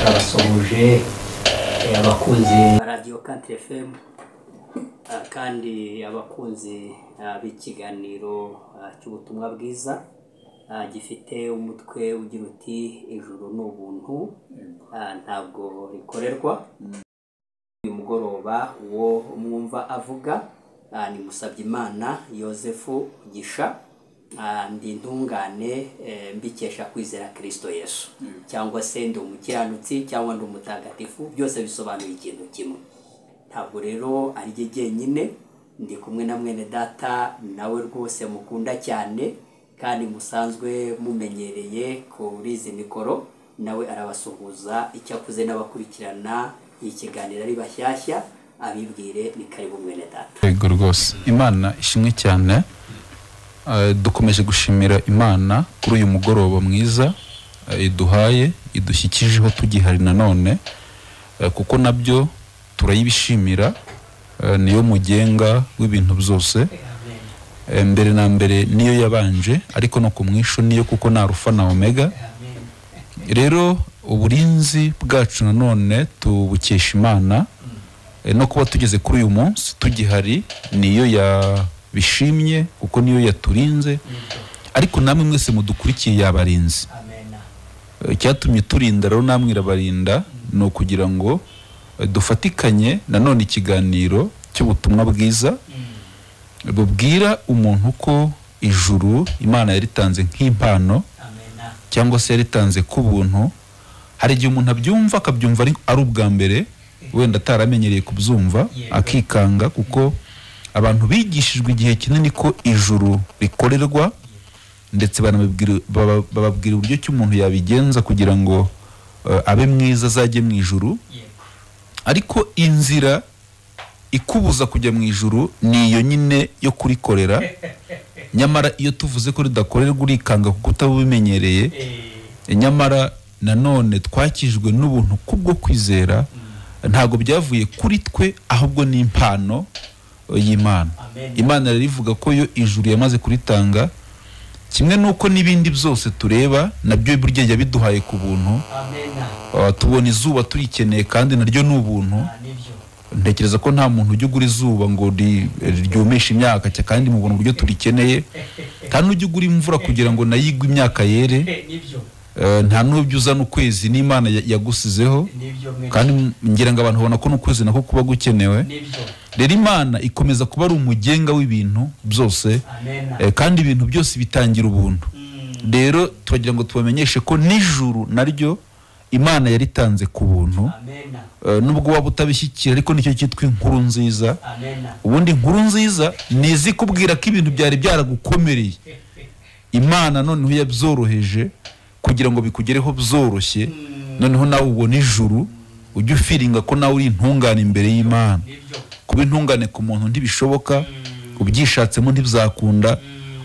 Abasuhuje abakunzi Radio Country FM kandi abakunzi b'ikiganiro cy'ubutumwa bwiza gifite umutwe ugira uti ijuru n'ubuntu ntabwo rikorerwa. Uyu mugoroba uwo mwumva avuga ni Musabyimana Yosefu Gisha, ndi ntungane mbikesha kwizera Kristo Yesu, cyangwa se ndi umukiranutsi cyangwa ndi umutagatifu, byose bisobanuye ikintu kimwe. Ntabwo rero ari jye jyenyine, ndi kumwe na mwene data nawe rwose mukunda cyane kandi musanzwe mumenyereye kuri izi mikoro, nawe arabasuhuza icyakuze n'abakurikirana ikiganiro ari bashyashya, abibwire ni karibu mwene data. Yego rwose, Imana ishimwe cyane. Dukomeje gushimira Imana kuri uyu mugoroba mwiza iduhaye, idushyikijeho tugihari nanone, kuko nabyo turayibishimira. Niyo mugenga w'ibintu byose, mbere na mbere niyo yabanje, ariko no kumwisho niyo, kuko na Alpha na Omega. Rero uburinzi bwacu nanone tubukesha Imana, no kuba tugeze kuri uyu munsi tugihari niyo bishimye, kuko niyo yaturinze. Ariko namwe mwese mudukurikiye yabarinze. Icyatumye turinda rero namwe irabarinda, no kugira ngo dufatikanye nanone ikiganiro cy'ubutumwa bwiza bubwira umuntu ko ijuru Imana yaritanze nk'impano, cyangwa se yaritanze ku buntu. Hari igihe umuntu abyumva akabyumva ari ubwa mbere, wenda ataramenyereye kubyumva akikanga, kuko abantu bigishijwe igihe kinini ko ijuru rikorerwa, ndetse bababwira uburyo ki umuntu yabigenza kugira ngo abe mwiza azajye mu ijuru. Ariko inzira ikubuza kujya mu ijuru niyo nyine yo kurikorera. Nyamara iyo tuvuze ko ridakorerwa urikanga kuko utabimenyereye. Nyamara nanone twakijwe n'ubuntu kubwo kwizera, ntago byavuye kuri twe, ahubwo ni impano y'Imana. Imana rivuga ko yo ijuru yamaze kuritanga, kimwe nuko n'ibindi byose tureba nabyo burya yabiduhaye ku buntu. Tubona izuba turikeneye kandi naryo ni ubuntu. Ntekereza ko nta muntu ujya ugura izuba ngo ryumeshe imyaka, kandi mu buntu buryo turikeneye. Kandi ujya ugura imvura kugira ngo nayigwe imyaka yere. Nta n'ubyo uzana ukwezi, n'Imana yagusizeho, kandi ngira ngo abantu babona ko n'ukwezi nako kuba gukenewe. Rero Imana ikomeza kuba ari umugenga w'ibintu byose, kandi ibintu byose bitangira ubuntu. Rero turagira ngo tubamenyeshe ko n'ijuru naryo Imana yaritanze ku buntu. Nubwo waba utabishyikira, ariko nicyo cyitwa inkuru nziza. Ubundi inkuru nziza ni izikubwira ko ibintu byari byaragukomereye, Imana noneho yabyoroheje kugira ngo bikugereho byoroshye. Noneho nawe ubona ijuru, ujye ufiringa ko nawe uri intungane imbere y'Imana. Kuba intungane ku muntu ntibishoboka, ubyishatsemo ntibizakunda,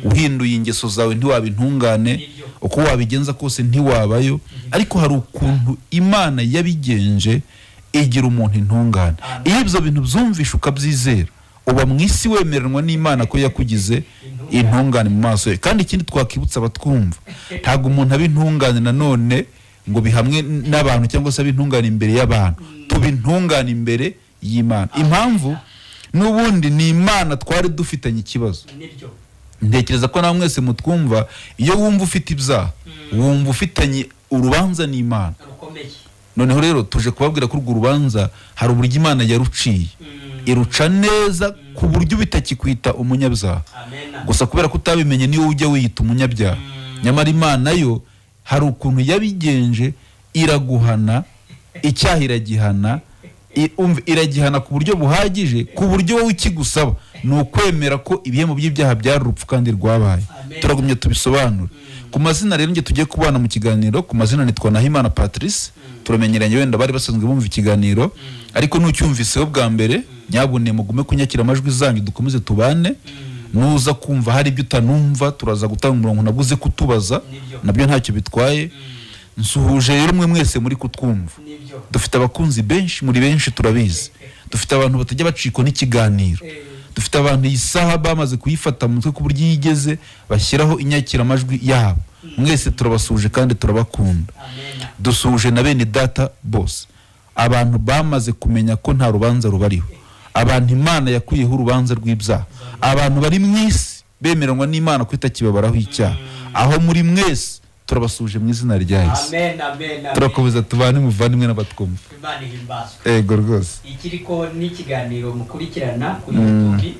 uhinduye ingeso zawe ntiwaba intungane, uko wabigenza kose ntiwabayo. Ariko hari ukuntu Imana yabigenje igira umuntu intungane. Iyo ibyo bintu byumvisha ukabyizera, uba mu isi wemeranwa n'Imana ko yakugize intungane mu maso ye. Kandi ikindi twakibutsa abatwumva, ntabwo umuntu aba intungane nanone ngo bihamwe n'abantu, cyangwa se aba intungane imbere y'abantu. Tuba intungane imbere y'Imana. Impamvu n'ubundi ni Imana twari dufitanye ikibazo. Ntekereza ko namwe mwese mutwumva, iyo wumva ufite ibyaha wumva ufitanye urubanza n'Imana. Noneho rero tuje kubabwira ko urwo rubanza hari uburyo Imana yaruciye, iruca neza ku buryo bitakikwita umunyabyaha. Gusa kubera ko utabimenye niyo ujya wiyita umunyabyaha. Nyamara Imana yo hari ukuntu yabigenje, iraguhana, icyaha iragihana, iragihana ku buryo buhagije, ku buryo wowe ikigusaba ni ukwemera ko ibihembo by'ibyaha byari urupfu kandi rwabaye. Turagumye tubisobanura. Ku mazina rero nge tugiye kubana mu kiganiro, ku mazina nitwa Nahimana Patrice. Turamenyeranye, wenda bari basanzwe bumva ikiganiro, ariko nucyumviseho bwa mbere, nyabune mugume kunyakira amajwi zanyu, dukomeze tubane. Nuza kumva hari ibyo utanumva, turaza gutanga umurongo nabuze kutubaza, nabyo ntacyo bitwaye. Nsuhuje rero mwe mwese muri kutwumva. Dufite abakunzi benshi, muri benshi turabizi. Dufite abantu batajya baciko n'ikiganiro. Dufite abantu isaha bamaze kuyifata mu mutwe ku buryo yigeze bashyiraho inyakira amajwi yabo. Mwese turabasuje kandi turabakunda. dusuje na bene data bose, abantu bamaze kumenya ko nta rubanza rubariho, abantu Imana yakuyeho urubanza rw'ibyaha, abantu bari mu isi bemeranwa n'Imana ko itakibabaraho icyaha, aho muri mwese turabasuje mu izina rya Yesu. Amen, amen, amen. Turakomeza tubane muvandimwe n'abatwumva. Imana ihimbazwe. Ego rwose. Ikiriko n'ikiganiro mukurikirana kuri YouTube,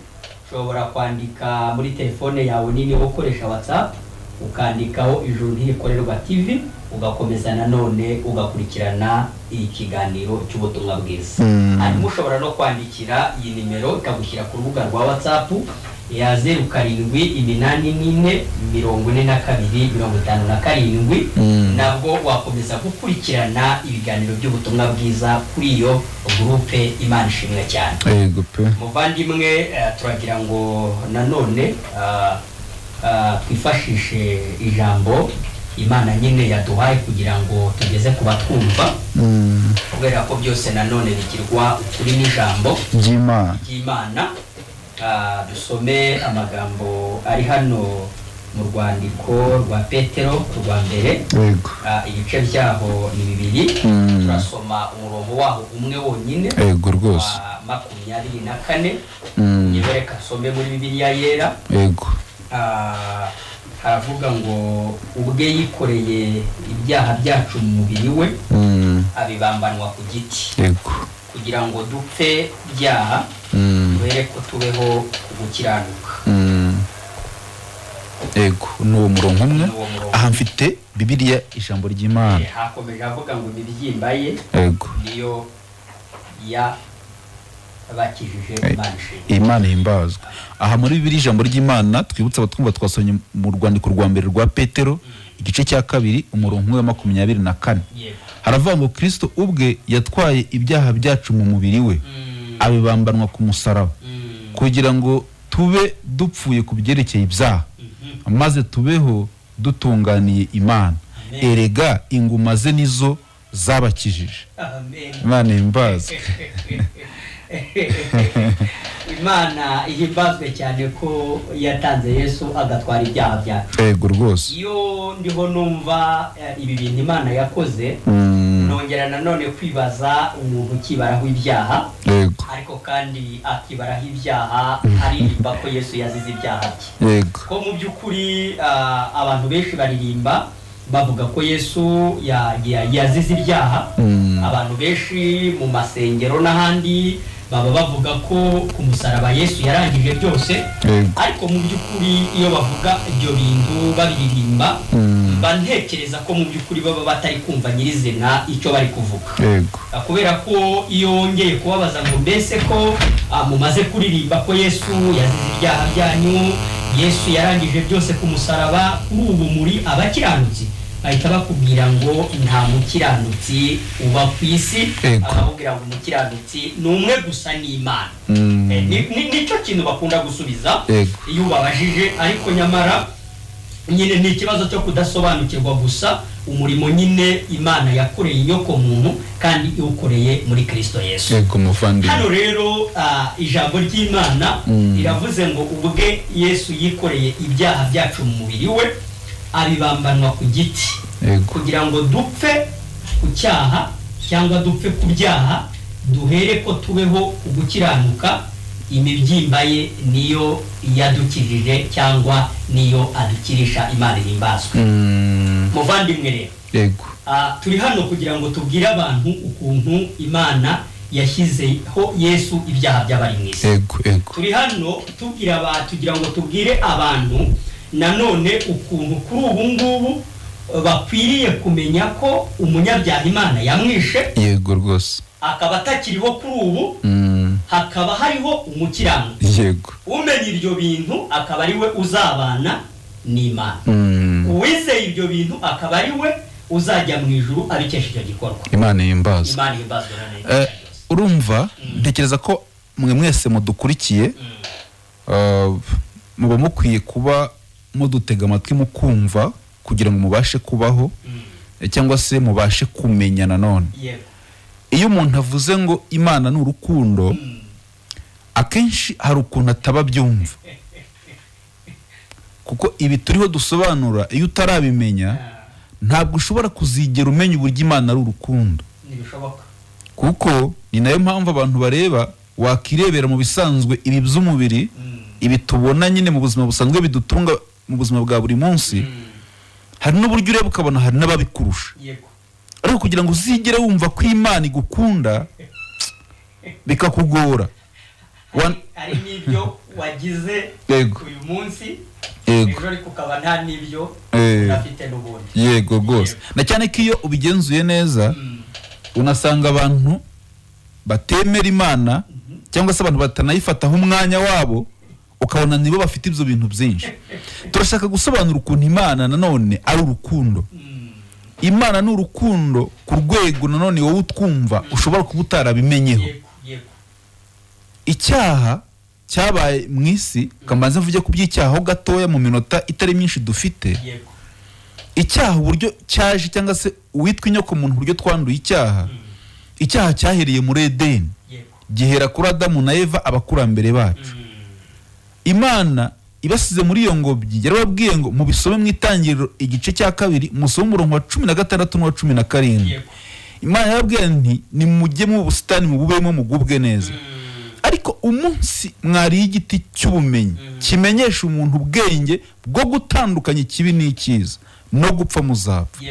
ushobora kwandika muri telefone yawe nini ukoresha WhatsApp, ukandikaho Ijuru Ntikorerwa TV, ugakomeza nanone ugakurikirana ikiganiro cy'ubutumwa bwiza. Hanyuma ushobora no kwandikira iyi nimero ikagushyira ku rubuga rwa WhatsApp ya 07844252 nabwo wakomeza gukurikirana ibiganiro by'ubutumwa bwiza kuri iyo groupe. Imana ishimwe cyane. Yego pe. Muvandimwe, turagira ngo nanone twifashishe ijambo Imana nyine yaduhaye kugira ngo tugeze ku batwumva, kubera ko byose nanone bigirwa ukuri n'ijambo ry'Imana. Dusome amagambo ari hano mu rwandiko rwa Petero rwa mbere, ibice byaho ni 2. turasoma umurongo waho umwe wonyine, Yego rwose. 24. Nibereka some muri Bibiliya yera. Yego. Haravuga ngo ubwe yikoreye ibyaha byacu mu mubiri we, abibambanwa ku giti. Yego. Kugira ngo dupfe byaha, duhere ko tubeho gukiranuka. Yego, n'uwo murongo umwe. Aha mfite Bibiliya ijambo ry'Imana. Hakomeje avuga ngo imibyimba ye Yego. niyo ya bakijije Imana ihimbazwe. Aha muri Bibiliya ijambo ry'Imana twibutsa abatwumva twasomye mu rwandiko rwa mbere rwa Petero igice cya 2 umurongo wa 24. Haravuga ngo Kristo ubwe yatwaye ibyaha byacu mu mubiri we, abibambanwa ku musaraba, kugira ngo tube dupfuye ku byerekeye ibyaha, maze tubeho dutunganiye Imana. Erega inguma ze nizo zabakijije. Imana ihimbazwe. Imana ihimbazwe cyane ko yatanze Yesu agatwara ibyaha byacu. Yego rwose. Iyo ndiho numva ibi bintu Imana yakoze, nongera nanone kwibaza umuntu ukibaraho ibyaha, ariko kandi akibaraho ibyaha aririmba ko Yesu yazize ibyaha bye. Ko mu by'ukuri abantu benshi baririmba bavuga ko Yesu yazize ibyaha. Abantu benshi mu masengero n'ahandi baba bavuga ko ku musaraba Yesu yarangije byose, ariko mu by'ukuri iyo bavuga ibyo bintu babiririmba, bantekereza ko mu by'ukuri baba batari kumva nyirizina icyo bari kuvuga. Kubera ko iyo wongeye kubabaza ngo mbese ko mumaze kuririmba ko Yesu yazize ibyaha byanyu, Yesu yarangije byose ku musaraba, kuri ubu muri abakiranutsi, bahita bakubwira ngo nta mukiranutsi uba ku isi. Bakubwira ngo umukiranutsi ni umwe gusa, ni Imana. Nicyo kintu bakunda gusubiza iyo ubabajije, ariko nyamara nyine ni ikibazo cyo kudasobanukirwa gusa umurimo nyine Imana yakoreye inyoko muntu kandi iwukoreye muri Kristo Yesu. Hano rero ijambo ry'Imana riravuze ngo ubwe Yesu yikoreye ibyaha byacu mu mubiri we, abibambanwa ku giti, kugira ngo dupfe ku cyaha cyangwa dupfe ku byaha, duhere ko tubeho gukiranuka. Imibyimba ye niyo yadukijije cyangwa niyo adukirisha. Imana ihimbazwe. Muvandimwe rero, turi hano kugira ngo tubwire abantu ukuntu Imana yashyizeho Yesu ibyaha by'abari mu isi. Turi hano tugira ngo tubwire abantu nanone ukuntu kuri ubu ngubu bakwiriye kumenya ko umunyabyaha Imana yamwishe. Yego rwose. Akaba atakiriho kuri ubu, hakaba hariho umukiranutsi. Yego. Umenya ibyo bintu akaba ari we uzabana n'Imana. Uwizeye ibyo bintu akaba ari we uzajya mu ijuru abikesha icyo gikorwa. Imana ihimbazwe. Imana ihimbazwe. Urumva, ntekereza ko mwe mwese mudukurikiye muba mukwiye kuba mudutega amatwi mukumva kugira ngo mubashe kubaho cyangwa se mubashe kumenya nanone. Iyo umuntu avuze ngo Imana ni urukundo, akenshi hari ukuntu ataba byumva, kuko ibi turiho dusobanura iyo utarabimenya ntabwo ushobora kuzigera umenya uburyo Imana ari urukundo. Ntibishoboka. Kuko ni nayo mpamvu abantu bareba wakirebera mu bisanzwe ibi by'umubiri ibi tubona nyine mu buzima busanzwe bidutunga mu buzima bwa buri munsi. Hari n'uburyo ureba ukabona hari n'ababikurusha. Yego. Ariko kugira ngo uzigere wumva ko Imana igukunda bikakugora. Hari n'ibyo wagize uyu munsi ejo ariko ukaba nta n'ibyo unafite n'ubundi. Yego rwose. Na cyane ko iyo ubigenzuye neza unasanga abantu batemera Imana cyangwa se abantu batanayifataho umwanya wabo ukabona nibo bafite ibyo bintu byinshi. Turashaka gusobanura ukuntu Imana nanone ari urukundo. Imana ni urukundo ku rwego nanone wowe utwumva ushobora kuba utarabimenyeho. Icyaha cyabaye mu isi, kamanze mvuge ku by'icyaha gatoya mu minota itari myinshi dufite. Icyaha uburyo cyaje cyangwa se uwitwa inyoko muntu uburyo twanduye icyaha. Icyaha cyahereye muri Edeni, gihera kuri Adamu na Eva abakurambere bacu. Imana ibasize muri iyo ngobyi yarababwiye ngo mubisome mu Itangiriro igice cya 2 musome umurongo wa 16 n'uwa 17. Imana yarababwiye nti nimujye mu busitani mu bubemo mugubwe neza. Ariko umunsi mwari igiti cy'ubumenyi kimenyesha umuntu ubwenge bwo gutandukanya ikibi n'icyiza no gupfa muzapfa.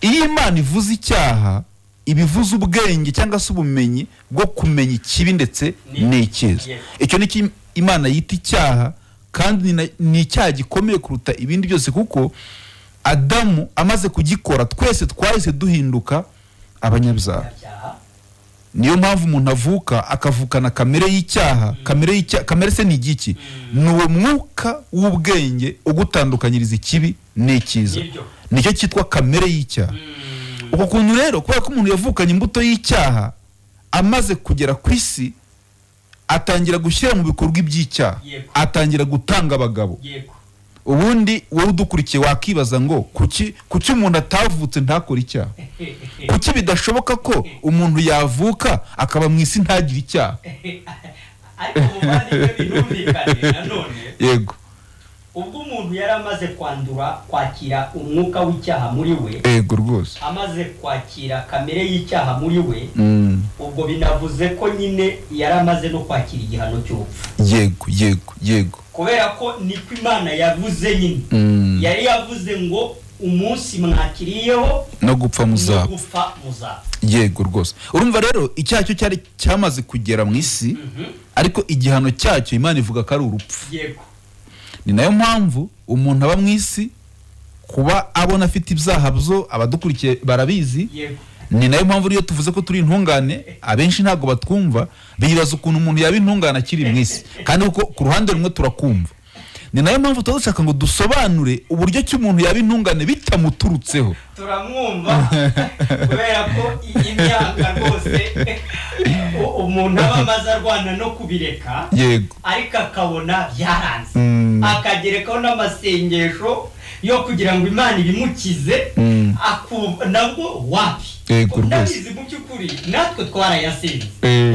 Iyo Imana ivuze icyaha ibivuze ubwenge cyangwa se ubumenyi bwo kumenya ikibi ndetse n'icyiza. Icyo ni Imana yita icyaha, kandi ni icyaha gikomeye kuruta ibindi byose, kuko Adamu amaze kugikora twese twahise duhinduka abanyabyaha. Niyo mpamvu umuntu avuka akavukana kamere y'icyaha. Kamere se ni igiki? Ni uwo mwuka w'ubwenge ugutandukanyiriza ikibi n'icyiza. Nicyo cyitwa kamere y'icyaha. Uko kuntu rero kubera ko umuntu yavukanye imbuto y'icyaha, amaze kugera ku isi atangira gushyira mu bikorwa iby'icyaha, atangira gutanga abagabo. Ubundi wowe udukurikiye wakibaza ngo kuki umuntu atavutse ntakora icyaha? Kuki bidashoboka ko umuntu yavuka akaba mu isi ntagire icyaha? Ariko mu bandi binumvikane nanone. Yego. Ubwo umuntu yaramaze kwakira umwuka w'icyaha muri we. Yego rwose. Amaze kwakira kamere y'icyaha muri we. Ubwo binavuze ko nyine yaramaze no kwakira igihano cy'urupfu. Yego. Kubera ko niko Imana yavuze nyine. Yari yavuze ngo umunsi mwakiriyeho no gupfa muzapfa. Yego rwose. Urumva rero icyaha cyo cyari cyamaze kugera mu isi, ariko igihano cyacyo Imana ivuga ko ari urupfu. Yego. Ni nayo mpamvu umuntu aba mu isi kuba abona afite ibyaha byo abadukurikiye barabizi. Ni nayo mpamvu iyo tuvuze ko turi intungane abenshi ntago batwumva, bibaza ukuntu umuntu yaba intungane akiri mu isi, kandi uko ku ruhande rumwe turakumva. Ni nayo mpamvu tudushaka ngo dusobanure uburyo cy'umuntu yaba intungane bitamuturutseho. Turamwumva kubera ko imyaka rwose umuntu aba amaze arwana no kubireka. Yego. Ariko akabona byaranze, akagerekaho n'amasengesho yo kugira ngo Imana ibimukize, nabwo wapi. Ndabizi mu cyukuri natwe twarayasenze.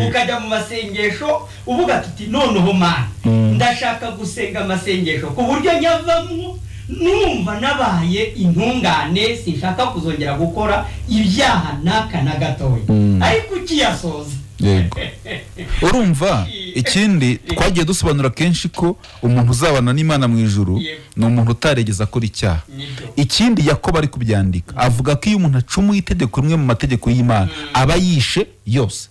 Ukajya mu masengesho uvuga tuti noneho Mana ndashaka gusenga amasengesho ku buryo nyavamwo numva nabaye intungane, sinshaka kuzongera gukora ibyaha naka na gatoya. Ariko ukiyasoza. Yego. Urumva ikindi twagiye dusobanura kenshi ko umuntu uzabana n'Imana mu ijuru ni umuntu utaregeza akora icyaha. Ikindi Yakobo ari kubyandika avuga ko iyo umuntu acumuye itegeko rimwe mu mategeko y'Imana aba yishe yose.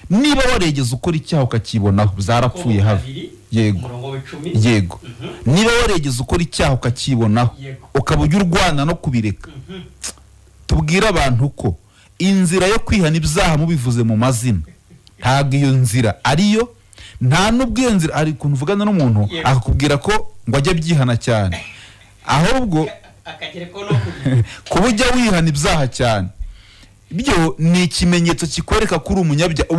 Niba waregeza ukora icyaha ukakibonaho zarapfuye have. Yego. Niba waregeza ukora icyaha ukakibonaho ukaba ujya urwana no kubireka, tubwira abantu ko inzira yo kwihana ibyaha mubivuze mu mazina ntabwo iyo nzira ariyo. Nta nubwo iyo nzira ari kuntu uvugana n'umuntu akakubwira ko ngo ajye byihana cyane, ahubwo kuba ujya wihana ibyaha cyane byo ni ikimenyetso kikwereka kuri umunyabyaha.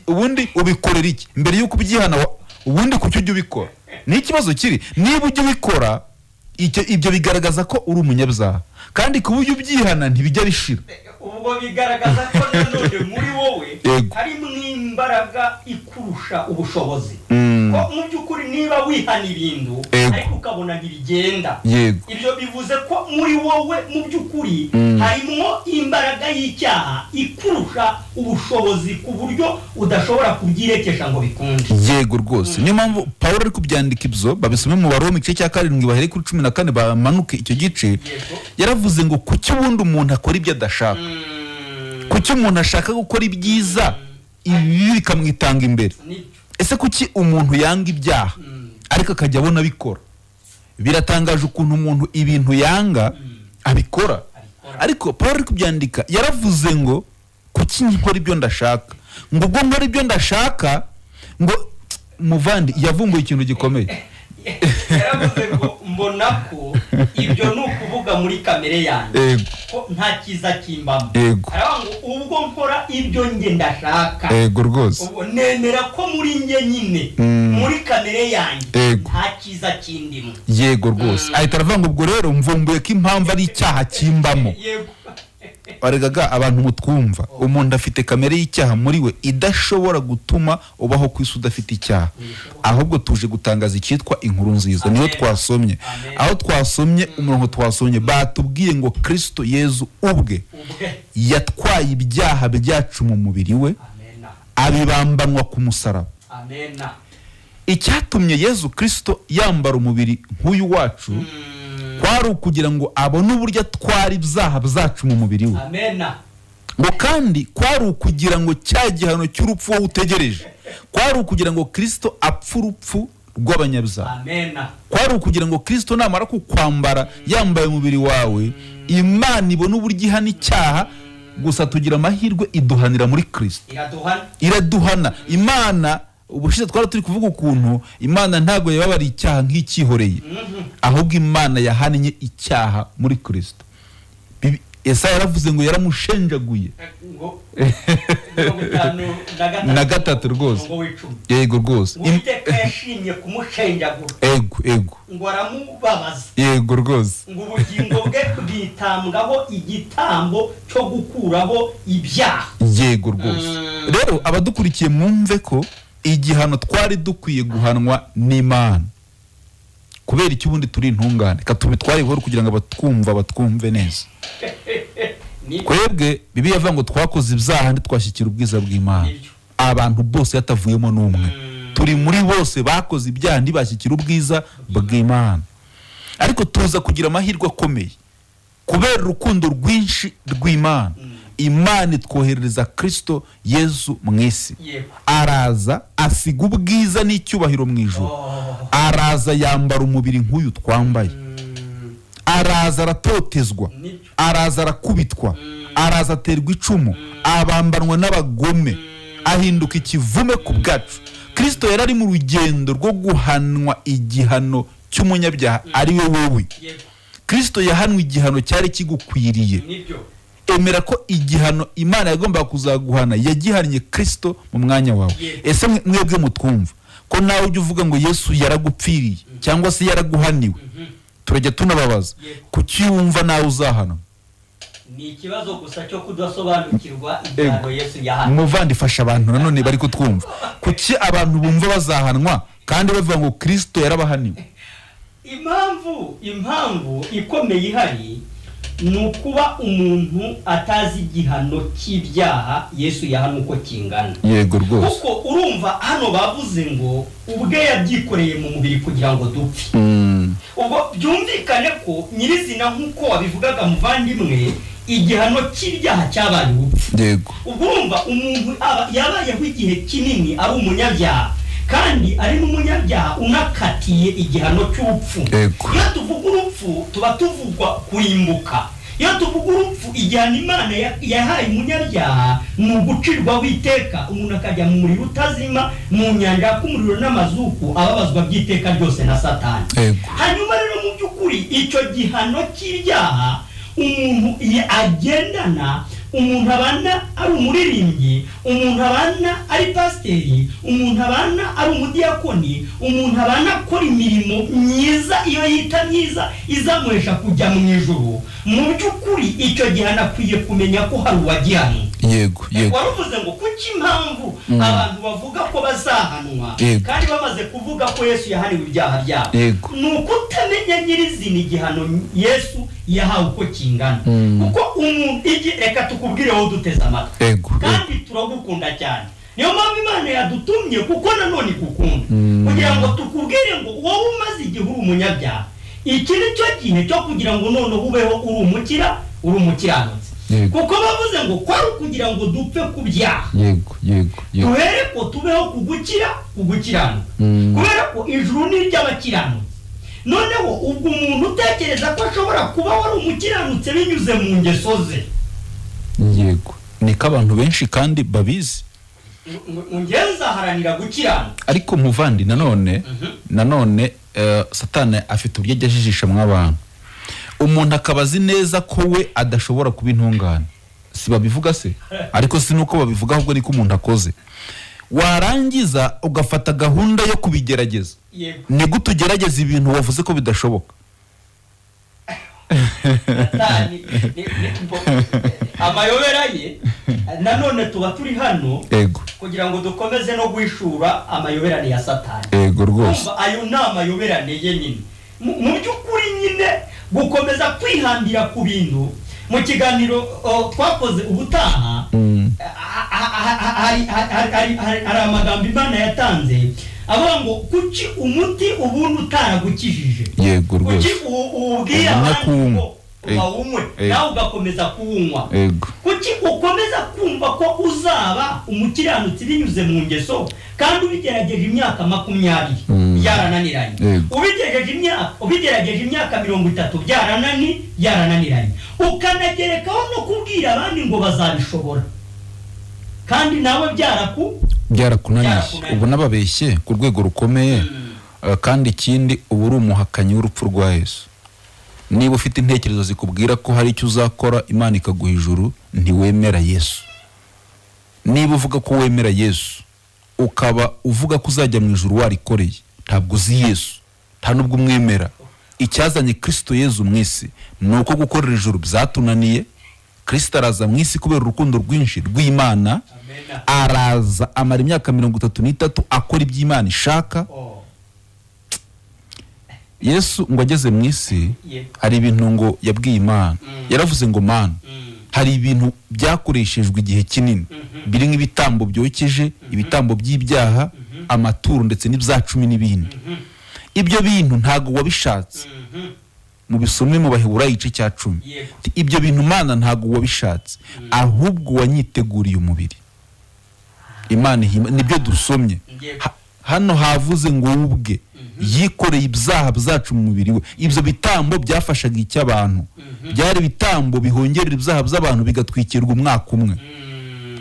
Ubundi ubikorera iki mbere y'uko ubyihana? Ubundi kuki ujya ubikora? Ni ikibazo kiri. Niba ujya ubikora ibyo bigaragaza ko uri umunyabyaha, kandi kuba ujya ubyihana ntibijya bishira. Ubwo bigaragaza ko nanone muri wowe harimo imbaraga ikurusha ubushobozi. kuko mu by'ukuri niba wihana ibintu ariko ukabona ntibigenda, ibyo bivuze ko muri wowe mu by'ukuri harimo imbaraga y'icyaha ikurusha ubushobozi ku buryo udashobora kubyirekesha ngo bikunde. Yego rwose, niyo mpamvu Pawulo ari kubyandika ibyo babisome mu Baroma igice cya 7 bahere kuri 14 bamanuke icyo gice. Yaravuze ngo kuki ubundi umuntu akora ibyo adashaka, kuki umuntu ashaka gukora ibyiza ibi bikamwitanga imbere. Ese kuki umuntu yanga ibyaha ariko akajya abona bikora? Biratangaje ukuntu umuntu ibintu yanga abikora. Ariko Pawulo ari kubyandika yaravuze ngo kuki nkora ibyo ndashaka, ngo ubwo nkora ibyo ndashaka, ngo muvandi yavumbuye ikintu gikomeye. Yaravuze ngo mbona ko ibyo nukuvuga muri kamere yanjye ko nta kiza kimbamo, aravuga ngo ubwo nkora ibyo nge ndashaka, yego rwose, ubwo nemera ko muri nge nyine muri kamere yanjye nta kiza kindimo. Yego rwose, ahita aravuga ngo ubwo rero mvumbuye ko impamvu ari icyaha kimbamo. Baregaga abantu mutwumva, umuntu afite kamere y'icyaha muri we idashobora gutuma ubaho ku isi udafite icyaha, ahubwo tuje gutangaza icyitwa inkuru nziza. Niyo twasomye, aho twasomye umurongo twasomye batubwiye ngo Kristo Yezu ubwe yatwaye ibyaha byacu mu mubiri we, abibambanwa ku musaraba. Icyatumye Yezu Kristo yambara umubiri nk'uyu wacu kwari ukugira ngo abone uburyo atwara ibyaha byacu mu mubiri we. Ngo kandi kwari ukugira ngo cya gihano cy'urupfu wowe utegereje, kwari ukugira ngo Kristo apfe urupfu rw'abanyabyaha, kwari ukugira ngo Kristo namara kukwambara yambaye umubiri wawe, Imana ibone uburyo ihana icyaha. Gusa tugira amahirwe iduhanira muri Kristo, iraduhana. Imana ubushize twara turi kuvuga ukuntu Imana ntago yababariye icyaha nk'ikihoreye, ahubwo Imana yahannye icyaha muri Kristo. Yesaya yaravuze ngo yaramushenjaguye na gatatu rwose. Yego rwose, Uwiteka yashimye kumushenjagura. Ego ngo aramubabaza. Yego rwose, ngo ubugingo bwe bwitambwaho igitambo cyo gukuraho ibyaha. Yego rwose. Rero abadukurikiye mwumve ko igihano twari dukwiye guhanwa n'Imana, kubera iki ubundi turi intungane. Katubitware horo kugira ngo batwumve neza. Kwebwe Bibiliya yavuga ngo twakoze ibyaha ntitwashyikira ubwiza bw'Imana. Abantu bose yatavuyemo n'umwe, turi muri bose bakoze ibyaha ntibashyikira ubwiza bw'Imana. Ariko tuza kugira amahirwe akomeye kubera urukundo rwinshi rw'Imana. Imana itwoherereza Kristo Yezu mu isi, araza asiga ubwiza n'icyubahiro mu ijuru, araza yambara umubiri nk'uyu twambaye, araza aratotezwa, araza arakubitwa, araza aterwa icumu, abambanwa n'abagome, ahinduka ikivume ku bwacu. Kristo yari ari mu rugendo rwo guhanwa igihano cy'umunyabyaha ari we wowe. Kristo yahanwe igihano cyari kigukwiriye. Emera ko igihano Imana yagomba kuzaguhana yagihannye Kristo mu mwanya wawe. Ese mwebwe mutwumva ko nawe ujye uvuga ngo Yesu yaragupfiriye cyangwa se yaraguhaniwe? Turajya tunababaza kuki wumva nawe uzahana? Ni ikibazo gusa cyo kudasobanukirwa igihano Yesu yahannye. Muvandi fasha abantu nanone bari kutwumva, kuki abantu bumva bazahanwa kandi bavuga ngo Kristo yarabahaniwe? Impamvu ikomeye ihari nukuba umuntu atazi igihano cy'ibyaha Yesu yahana uko kingana. Yego rwose, kuko urumva hano bavuze ngo ubwe yabyikoreye mu mubiri kugira ngo dupfe. Ubwo byumvikane ko nyirizina nk'uko wabivugaga muvandimwe, igihano cy'ibyaha cyabaye ubupfu. Yego, ubwo urumva umuntu yabayeho igihe kinini ari umunyabyaha kandi ari n'umunyabyaha unakatiye igihano cy'ubupfu. Iyo tuvuga urupfu tuba tuvugwa kurimbuka. Iyo tuvuga urupfu igihano Imana yahaye umunyabyaha ni ugucirwa witeka, umuntu akajya mu muriro utazima, mu nyanja y'umuriro n'amazuku, ababazwa by'iteka ryose na Satani. Hanyuma rero mu by'ukuri icyo gihano cy'ibyaha umuntu agendana, umuntu abana ari umuririmbyi, umuntu abana ari pasiteri, umuntu abana ari umudiyakoni, umuntu abana akora imirimo myiza, iyo yita myiza izamuhesha kujya mu ijuru. Mu by'ukuri icyo gihano akwiye kumenya ko hari uwagihano. yego waruvuze ngo kuki impamvu abantu bavuga ko bazahanwa kandi bamaze kuvuga ko Yesu yahaniwe ibyaha byabo nuko utamenya nyirizina igihano Yesu yahawe uko kingana kuko umuntu reka tukubwire aho duteze amatwi kandi turagukunda cyane niyo mpamvu Imana yadutumye kuko nanone ikukunda kugira ngo tukubwire ngo wowe umaze igihe uri umunyabyaha iki ni cyo gihe cyo kugira ngo none ubeho uri umukiranutsi kuko bavuze ngo kwari kugira ngo dupfe ku byaha duhere ko tubeho kugukiranuka kubera ko ijuru ni iry'abakiranutsi noneho ubwo umuntu utekereza ko ashobora kuba wari umukiranutse binyuze mu ngeso ze niko abantu benshi kandi babizi ungenza haranira gukiranuka ariko muvandi nanone Satani afite uburyo ajijisha mw'abantu umuntu akabazi neza ko we adashobora kuba intungane si babivuga se ariko si nuko babivuga ahubwo niko umuntu akoze warangiza ugafata gahunda yo kubigerageza ni gute ugerageza ibintu wavuze ko bidashoboka amayobera ye nanone tuba turi hano kugira ngo dukomeze no guhishura amayoberane ya Satani rwose ayo ni amayoberane ye nyine mu by'ukuri nyine gukomeza kwihambira ku bintu mu kiganiro twakoze ubutaha hari amagambo Imana yatanze avuga ngo kuki umuti ubuntu utaragukijije kuki ubwira abandi ngo bawunywe nawe ugakomeza kuwunywa kuki ukomeza kumva ko uzaba umukiranutsi binyuze mu ngeso kandi ubigerageje imyaka 20 byarananiranye ubigerageje imyaka 30 byarananiranye ukanagerekaho no kubwira abandi ngo bazabishobora kandi nawe byarakunaniye ubu nababeshye ku rwego rukomeye kandi ikindi ubu uri umuhakanyi w'urupfu rwa Yesu niba ufite intekerezo zikubwira ko hari icyo uzakora Imana ikaguha ijuru ntiwemera Yesu niba uvuga ko wemera Yesu ukaba uvuga ko uzajya mu ijuru warikoreye ntabwo uzi Yesu nta nubwo umwemera icyazanye Kristo Yesu mu isi nuko gukorera ijuru byatunaniye Kristo araza mu isi kubera urukundo rwinshi rw'Imana araza amara imyaka 33 akora iby'Imana ishaka Yesu ngo ageze mu isi hari ibintu ngo yabwiye Imana yaravuze ngo Mana hari ibintu byakoreshejwe igihe kinini biri nk'ibitambo byokeje ibitambo by'ibyaha amaturo ndetse n'ibzacumi n'ibindi ibyo bintu ntago wabishatse mu bisomwe mu Baheburayo igice cya 10 ibyo bintu Mana ntago wabishatse ahubwo wanyiteguriye umubiri Imana nibyo dusomye hano havuze ngo ubwe yikoreye ibyaha byacu mu mubiri we ibyo bitambo byafashaga icy'abantu byari bitambo bihongerera ibyaha by'abantu bigatwikirwa umwaka umwe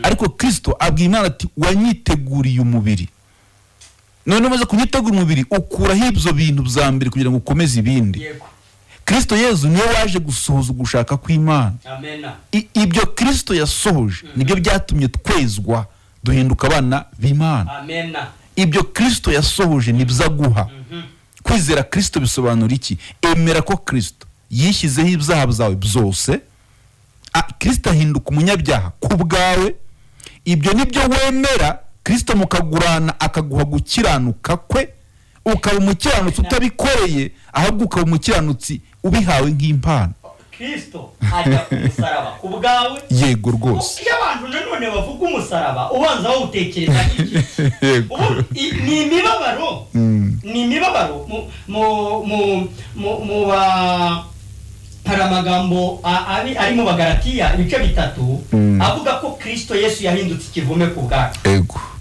ariko Kristo abwiye Imana ati wanyiteguriye umubiri none umaze kunyitegura umubiri ukuraho ibyo bintu bya mbere kugira ngo ukomeze ibindi Kristo Yesu niwe waje gusohoza ugushaka kw'Imana ibyo Kristo yasohoje nibyo byatumye twezwa duhinduka abana b'Imana ibyo Kristo yasohoje nibyaguha kwizera Kristo bisobanura iki emera ko Kristo yishyizeho ibyaha byawe byose Kristo ahinduka umunyabyaha ku bwawe ibyo nibyo wemera Kristo mukagurana akaguha gukiranuka kwe ukaba umukiranutsi utabikoreye ahubwo ukaba umukiranutsi ubihawe nk'impano Kristo ajya ku musaraba ku bwawe yego rwose iyo abantu nanone bavuga umusaraba ubanza wawutekereza iki ni imibabaro mu hari amagambo ari mu Bagalatiya ibice 3 avuga ko Kristo Yesu yahindutse ikivume ku bwacu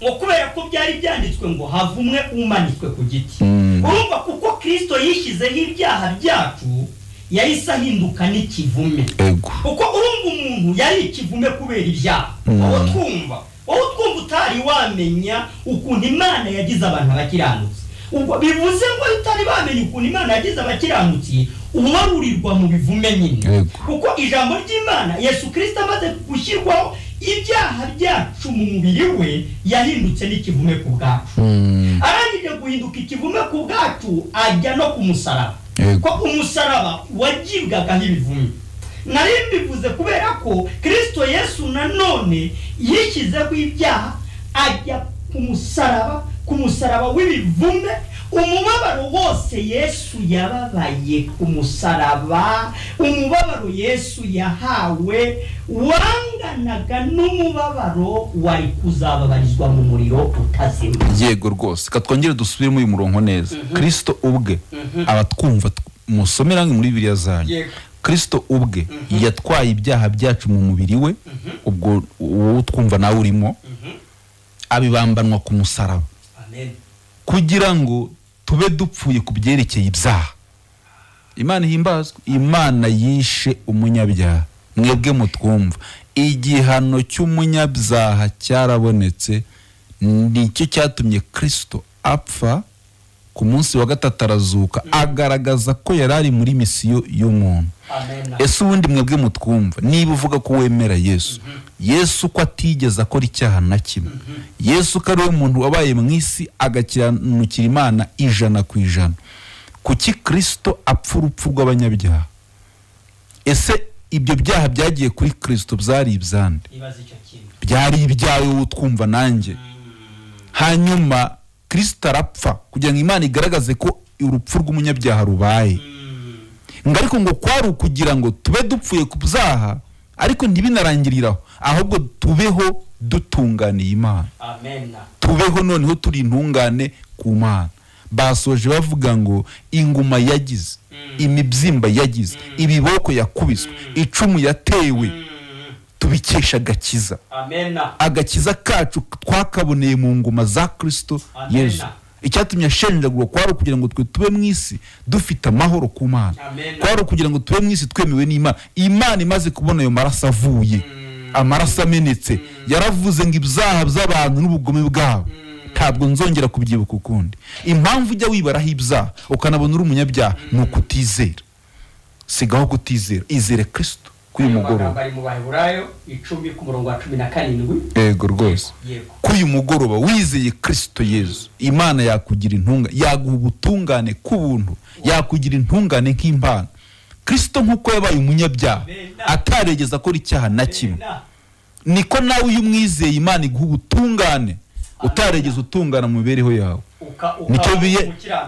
ngo kubera ko byari byanditswe ngo havumwe umanitswe ku giti urumva kuko Kristo yishyizeho ibyaha byacu yahise ahinduka n'ikivume kuko urumva umuntu yari ikivume kubera ibyaha wowe twumva utari wamenya ukuntu Imana yagize abantu abakiranutsi ubwo bivuze ngo utari bamenya ukuntu Imana yagize abakiranutsi ubarurirwa mu bivume nyine kuko ijambo ry'Imana Yesu Kristo amaze gushyirwaho ibyaha byacu mu mubiri we yahindutse n'ikivume ku bwacu arangije guhinduka ikivume ku bwacu ajya no ku musaraba ko umusaraba wagibwagaho ibivume nari mbivuze kubera ko Kristo Yesu nanone yishyizeho ibyaha ajya ku musaraba w'ibivume. Umubabaro wose Yesu yababaye ku musaraba, umubabaro Yesu yahawe wanganaga n'umubabaro wari kuzababarizwa mu muriro utazima. Yego rwose, katwongere dusubire mu murongo neza. Kristo ubwe abatwumva musomera muri Bibiliya zanyu. Kristo ubwe yatwaye ibyaha byacu mu mubiri we, ubwo wowe twumva nawe urimo, abibambanwa ku musaraba. Amen. Kugira ngo tube dupfuye ku byerekeye ibyaha. Imana ihimbazwe. Imana yishe umunyabyaha. Mwebwe mutwumva, igihano cy'umunyabyaha cyarabonetse, nicyo cyatumye Kristo apfa, ku munsi wa gatatu arazuka, agaragaza ko yarari muri misiyo y'umuntu. Ese ubundi mwebwe mutwumva, niba uvuga ko wemera Yesu, Yesu ko atigeze akora icyaha na kimwe, Yesu ko ari we muntu wabaye mu isi agakiranukira Imana 100%, kuki Kristo apfa urupfu rw'abanyabyaha? Ese ibyo byaha byagiye kuri Kristo byari ibyande? Byari ibyawe twumva nanjye. Hanyuma Kristo arapfa kugira ngo Imana igaragaze ko urupfu rw'umunyabyaha rubaye. Ariko ngo kwari kugira ngo tube dupfuye ku byaha, ariko ntibinarangiriraho, ahubwo tubeho dutunganiye Imana. Amen. Tubeho noneho turi intungane ku Mana. Basoje bavuga ngo inguma yagize, imibyimba yagize, ibiboko yakubiswe, icumu yatewe, tubikesha agakiza. Amen. Agakiza kacu twakaboneye mu nguma za Kristo Yesu. Icyatumye ashenjagurwa kwari kugira ngo twe tube mu isi dufite amahoro ku Mana. Kwari kugira ngo tube mu isi twemewe n'Imana. Imana imaze kubona ayo maraso avuye, amaraso amenetse, yaravuze ngo ibyaha by'abantu n'ubugome bwabo ntabwo nzongera kubyibuka ukundi. Impamvu ujya wibaraho ibyaha ukanabona uri umunyabyaha ni ukutizera. Sigaho kutizera, izere Kristo kuyu mugoroba. Bari mu Baheburayo 10:17. Yego rwose. Kuyu mugoroba wizeye Kristo Yesu, Imana yakugira intunga, yaguha ubutungane kubuntu, yakugira intungane nk'impano. Kristo nkuko yabaye umunyabyaha ataregeza akora icyaha na kimwe, niko nawe uyu mwizeye Imana iguha ubutungane utaregeza utungana mu mibereho yawe.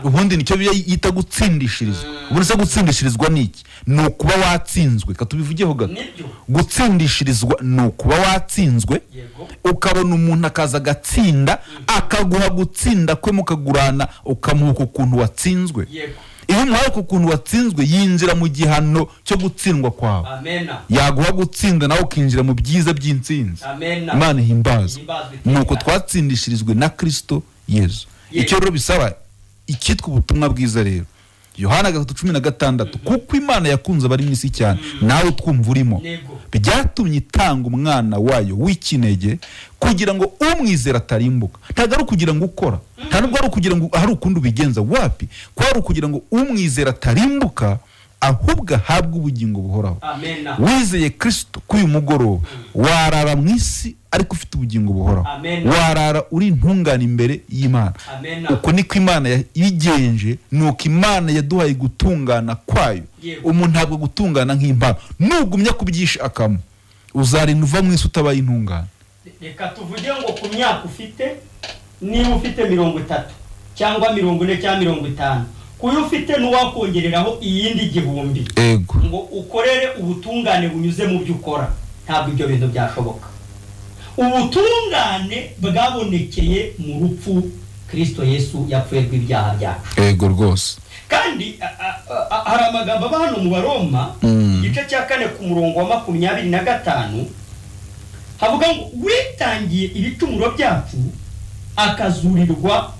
Ubundi nicyo yita gutsindishirizwa. Ubundi se gutsindishirizwa niki? Ni ukuba watsinzwe. Katubivugeho gato. Gutsindishirizwa ni ukuba watsinzwe, ukabona umuntu akaza agatsinda, akaguha gutsinda kwe mukagurana, ukamuha ukuntu watsinzwe. Iyo umuhaye ukuntu watsinzwe, yinjira mu gihano cyo gutsindwa kwawe. Yaguha gutsinda nawe ukinjira mu byiza by'intsinzi. Imana ihimbaza. Nuko twatsindishirizwe na Kristo Yesu. Icyo rero bisaba ikitwa ubutumwa bwiza rero. Yohana 3:16, kuko Imana yakunze abari mu isi cyane, nawe twumva urimo, byatumye itanga umwana wayo w'ikinege kugira ngo umwizera atarimbuka. Ntabwo ari kugira ngo ukora, ntabwo ari kugira ngo hari ukundi ubigenza, wapi, kwari kugira ngo umwizera atarimbuka, ahubwo ahabwe ubugingo buhoraho. Wizeye Kristo kuyu mugoroba, warara mu isi ariko ufite ubugingo buhoraho. Warara uri intungane imbere y'Imana. Uko niko Imana yigenje, nuko Imana yaduhaye gutungana kwayo. Umuntu ntabwo gutungana nk'impano, nugumya kubyishakamo uzarinda uva mu isi utabaye intungane. Reka tuvuge ngo ku myaka ufite, niba ufite 30 cyangwa 40 cyangwa 50, kuyo ufite nuwakongereraho iyindi 1000, ngo ukorere ubutungane bunyuze mu byo ukora. Ntabwo ibyo bintu byashoboka. Ubutungane bwabonekeye mu rupfu Kristo Yesu yapfuye rw'ibyaha byacu. Yego rwose. Kandi hari amagambo aba hano mu Baroma igice cya 4 ku murongo wa 25, havuga ngo witangiye ibicumuro byacu akazurirwa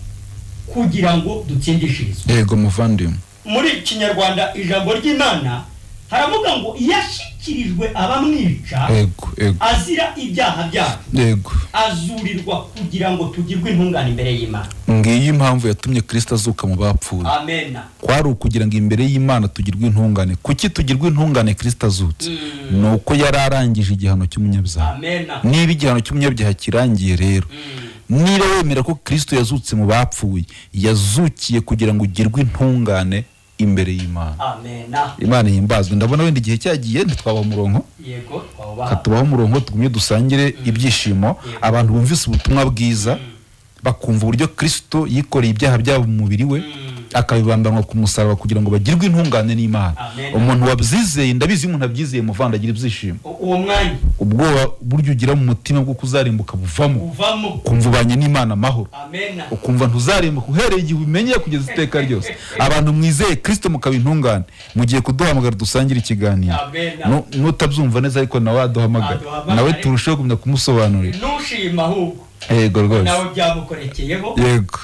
kugira ngo dutsindishirizwe. Yego muvandimwe. Muri Kinyarwanda ijambo ry'Imana haravuga ngo yashikirijwe abamwica, azira ibyaha byacu, azurirwa kugira ngo tugirwe intungane imbere y'Imana. Ngiyi impamvu yatumye Kristo azuka mu bapfuye. Amen. Kwari ukugira ngo imbere y'Imana tugirwe intungane. Kuki tugirwe intungane Kristo azutse? Nuko yararangije igihano cy'umunyabyaha. Niba igihano cy'umunyabyaha kirangiye rero, niba wemera ko Kristo yazutse mu bapfuye, yazukiye kugira ngo ugirwe intungane imbere y'Imana. Amen. Imana yimbazwe. Ndabona wenda igihe cyagiye ntitwaba umurongo. Yego, katubaho umurongo tugumye dusangire ibyishimo abantu bumvise ubutumwa bwiza bakumva uburyo Kristo yikoreye ibyaha byabo mu mubiri we akabibambanwa ku musaraba kugira ngo bagirwe intungane n'Imana. Umuntu wabyizeye ndabizi umuntu abyizeye muvanda agira ibyishimo. Uwo mwanya ubwoba buryo ugira mu mutima bwo kuzarimbuka buvamo kumva ubanye n'Imana amahoro. Amen. Ukumva ntuzarimbuka uhereye igihe umenye kugeza iteka ryose. Abantu mwizeye Kristo mukaba intungane mugiye kuduhamagara dusangire ikiganiro. Nutabyumva neza ariko nawe aduhamagara nawe turusheho kumenya kumusobanurira. Nushima ahubwo. Yego rwose. Nawe byamukorekeyeho. Yego.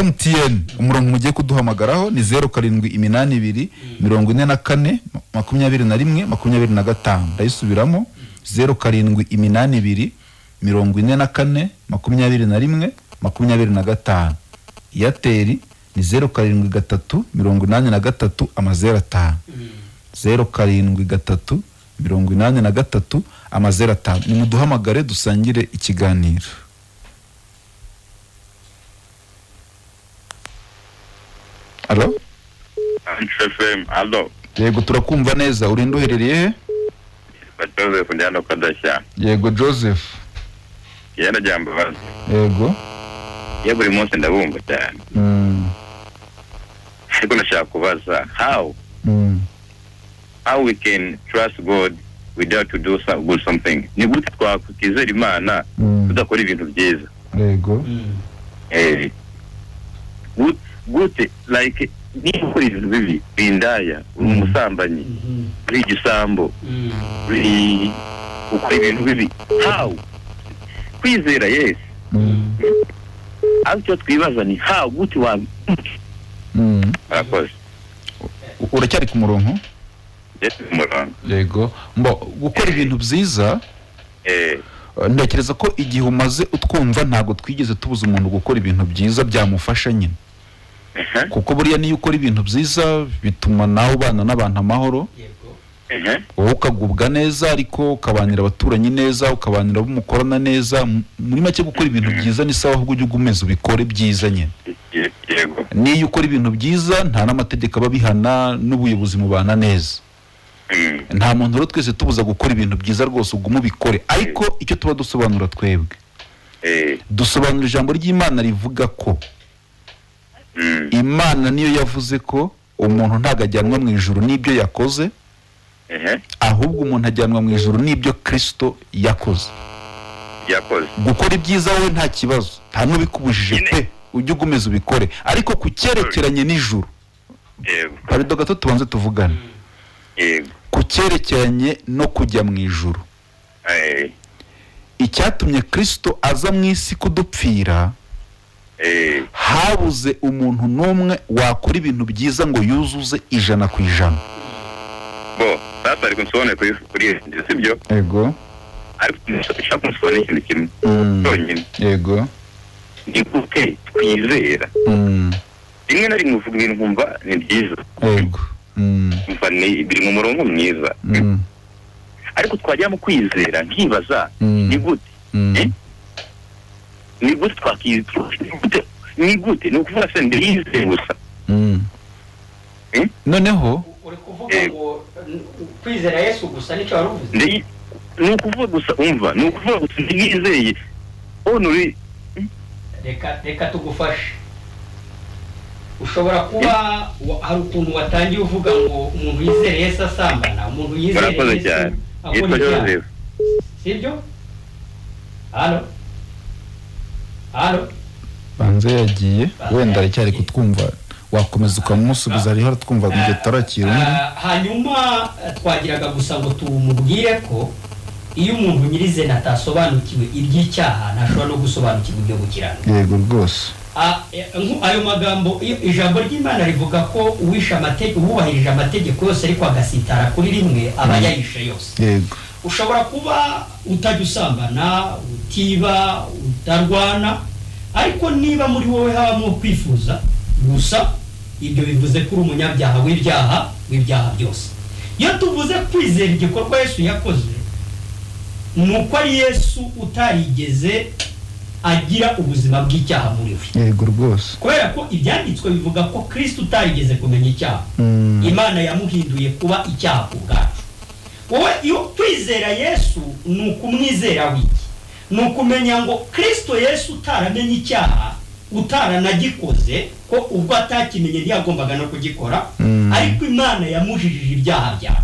MTN umurongo mugiye kuduhamagaraho ni 0782 44 21 25. Ndayisubiramo 0782 44 21 25. Airtel ni 0783 83 05. 0783 83 05. Nimuduhamagare dusangire ikiganiro. Alo? FM, alo. Yego turakumva neza. Urinde uherereye he? Joseph njyano kadashya. Yego Joseph. Yenda jambo bazi. Yego. Yego buri munsi ndabumva cyane. Ariko nashaka kubaza how we can trust God without to do something. Ni gute twakwizera Imana tudakora ibintu byiza. Yego. Gute like ni ukora ibintu bibi bindaya umusambanyi uri igisambo uri ukora ibintu bibi how kwizera Yesu ariko twibaza ni how gute wa akoze uracyari ku murongo. Yego gukora ibintu byiza ntekereza ko igihe umaze utwumva ntago twigeze tubuza umuntu gukora ibintu byiza byamufasha nyine. Kuko buriya niyo ukora ibintu byiza bituma nawe ubana n'abantu amahoro. Wowe ukagubwa neza ariko ukabanira abaturanyi neza ukabanira abo mukorana neza. Muri make gukora ibintu byiza ni sawa ahubwo ujye ugumeza ubikore byiza nyine. Niyo ukora ibintu byiza nta n'amategeko aba bihana n'ubuyobozi mubana neza. Nta muntu rero twese tubuza gukora ibintu byiza rwose ugume ubikore ariko icyo tuba dusobanura twebwe dusobanura ijambo ry'Imana rivuga ko Imana niyo yavuze ko umuntu ntagajyanwa mu ijuru n'ibyo yakoze ahubwo umuntu ajyanwa mu ijuru n'ibyo Kristo yakoze. Gukora ibyiza wowe nta kibazo nta n'ubikubujije pe ujye ugumeza ubikore ariko kucyerekeranye n'ijuru parido gato tubanze tuvugane kucyerekeranye no kujya mu ijuru icyatumye Kristo aza mu isi kudupfira habuze umuntu n'umwe wakora ibintu byiza ngo yuzuze 100%. Sasa ariko nsone kuri sibyo. Yego. Ariko nshaka nsone ikintu kimwe. Yego. Ni gute twizera. Rimwe na rimwe uvuga ibintu nkumva ni byiza. Yego. Umva ni biri mu murongo mwiza. Ariko twajya mu kwizera nkibaza ni gute? Ni gute ni gute ni ukuvuga se ndize gusa. Noneho uri kuvuga ngo kwizera Yesu gusa nicyo waruvuze. Ni ukuvuga gusa umva ni ukuvuga gusa ndizeye onuri. Reka tugufashe. Ushobora kuba hari ukuntu watangiye uvuga ngo umuntu yizere Yesu asambana umuntu yizere Yesu yitwa Joseph. Sibyo? Halo banze yagiye wenda aracyari kutwumva wakomeza ukamusubiza ariho twumva ngo tarakira undi. Hanyuma twagiraga gusa ngo tumubwire ko iyo umuntu nyirizena atasobanukiwe iby'icyaha ntashobora no gusobanukirwa ibyo gukiranuka. Yego rwose. Ayo magambo ijambo ry'Imana rivuga ko uwisha amategeko ubahirije amategeko yose ariko agasitara kuri rimwe aba yayishe yose. Yego. Ushobora kuba utajya usambana utiba utarwana ariko niba muri wowe habamo kwifuza gusa ibyo bivuze ko uri umunyabyaha w'ibyaha byose. Iyo tuvuze kwizera igikorwa Yesu yakoze nuko ari Yesu utarigeze agira ubuzima bw'icyaha muri we. Yego rwose. Kubera ko ibyanditswe bivuga ko Kristo utarigeze kumenya icyaha, Imana yamuhinduye kuba icyaha ku bwacu. Wowe iyo kwizera Yesu ni ukumwizera wiki, ni ukumenya ngo Kristo Yesu utaramenye icyaha, utaranagikoze, ko ubwo atakimenye ntiyagombaga no kugikora, ariko Imana yamujijije ibyaha byawe.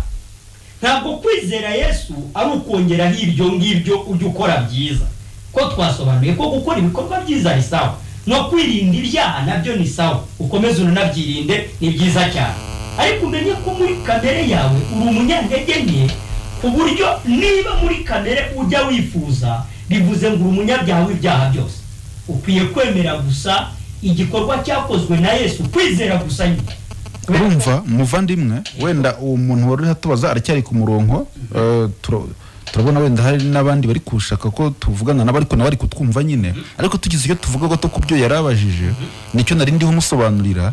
Ntabwo kwizera Yesu ari ukongeraho ibyo ngibyo ujya ukora byiza, ko twasobanuye ko gukora ibikorwa byiza ari sawa, no kwirinda ibyaha nabyo ni sawa, ukomeze unabyirinde ni byiza cyane. Ariko umenye ko muri kamere yawe uri umunyantege nke, ku buryo niba muri kamere ujya wifuza, bivuze ngo uri umunyabyaha w'ibyaha byose. Ukwiye kwemera gusa igikorwa cyakozwe na Yesu, kwizera gusa nyine. Urumva muvandimwe, wenda uwo muntu wari hatubaza aracyari ku murongo, turabona wenda hari n'abandi bari kushaka ko tuvugana nabo, ariko nabari kutwumva nyine, ariko tugize icyo tuvuga gato ku byo yarabajije, nicyo nari ndiho musobanurira.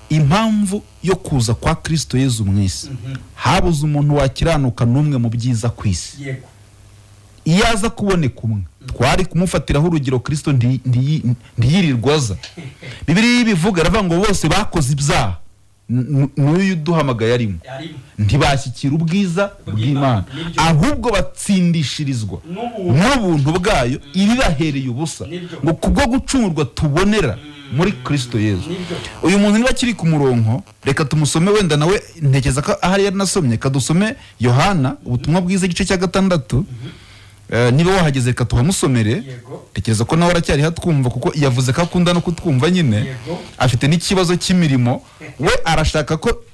Impamvu yo kuza kwa Kristo Yezu mwisi, habuze umuntu wakiranuka n'umwe mu byiza kwisi. Iyo aza kuboneka umwe, twari kumufatiraho urugero. Kristo ntiyirirwaza. Bibiliya bivuga aravuga ngo bose bakoze ibyaha, n'uyu duhamagaye arimo, ntibashyikira ubwiza bw'Imana, ahubwo batsindishirizwa n'ubuntu bwayo ibibahereye ubusa, ngo kubwo gucungurwa tubonera muri Kristo Yezu. Uyu muntu niba kiri ku murongo, reka tumusome, wenda nawe ntekeza ko ahari yaranasomye. Kadusome Yohana ubutumwa bwiza igice cya 6. Niba wahageze reka tuhamusomere. Tekereza ko nawe aracyari hatwumva, kuko yavuze ko akunda no kutwumva nyine. Afite n'ikibazo cy'imirimo, we arashaka ko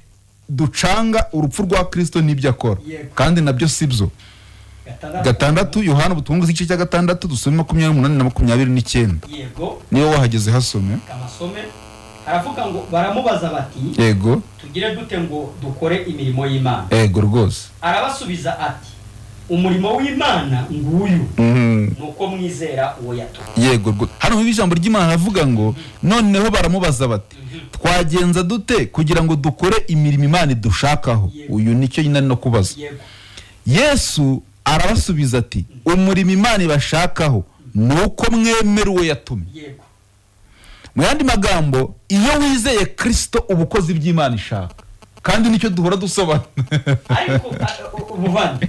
ducanga urupfu rwa Kristo n'ibyo akora, kandi nabyo sibyo. 6 Yohana ubutumwa bwiza igice cya 6 dusome 28 na 29. Niba wahageze hasome. Kamasome aravuga ngo baramubaza bati, yego, tugire dute ngo dukore imirimo y'Imana? Yego rwose. Arabasubiza ati, umurimo w'Imana nguyu, nuko mwizera uwo yatumye. Yego rwose. Hano mu ijambo ry'Imana aravuga ngo noneho baramubaza bati, twagenza dute kugira ngo dukore imirimo Imana idushakaho? Uyu nicyo nyine no kubaza. Yesu arabasubiza ati, umurimo Imana ibashakaho nuko mwemera uwo yatumye. Mu yandi magambo, iyo wizeye Kristo ubukozi by'Imana ishaka, kandi nicyo duhora dusobanura. Ariko ubuvandi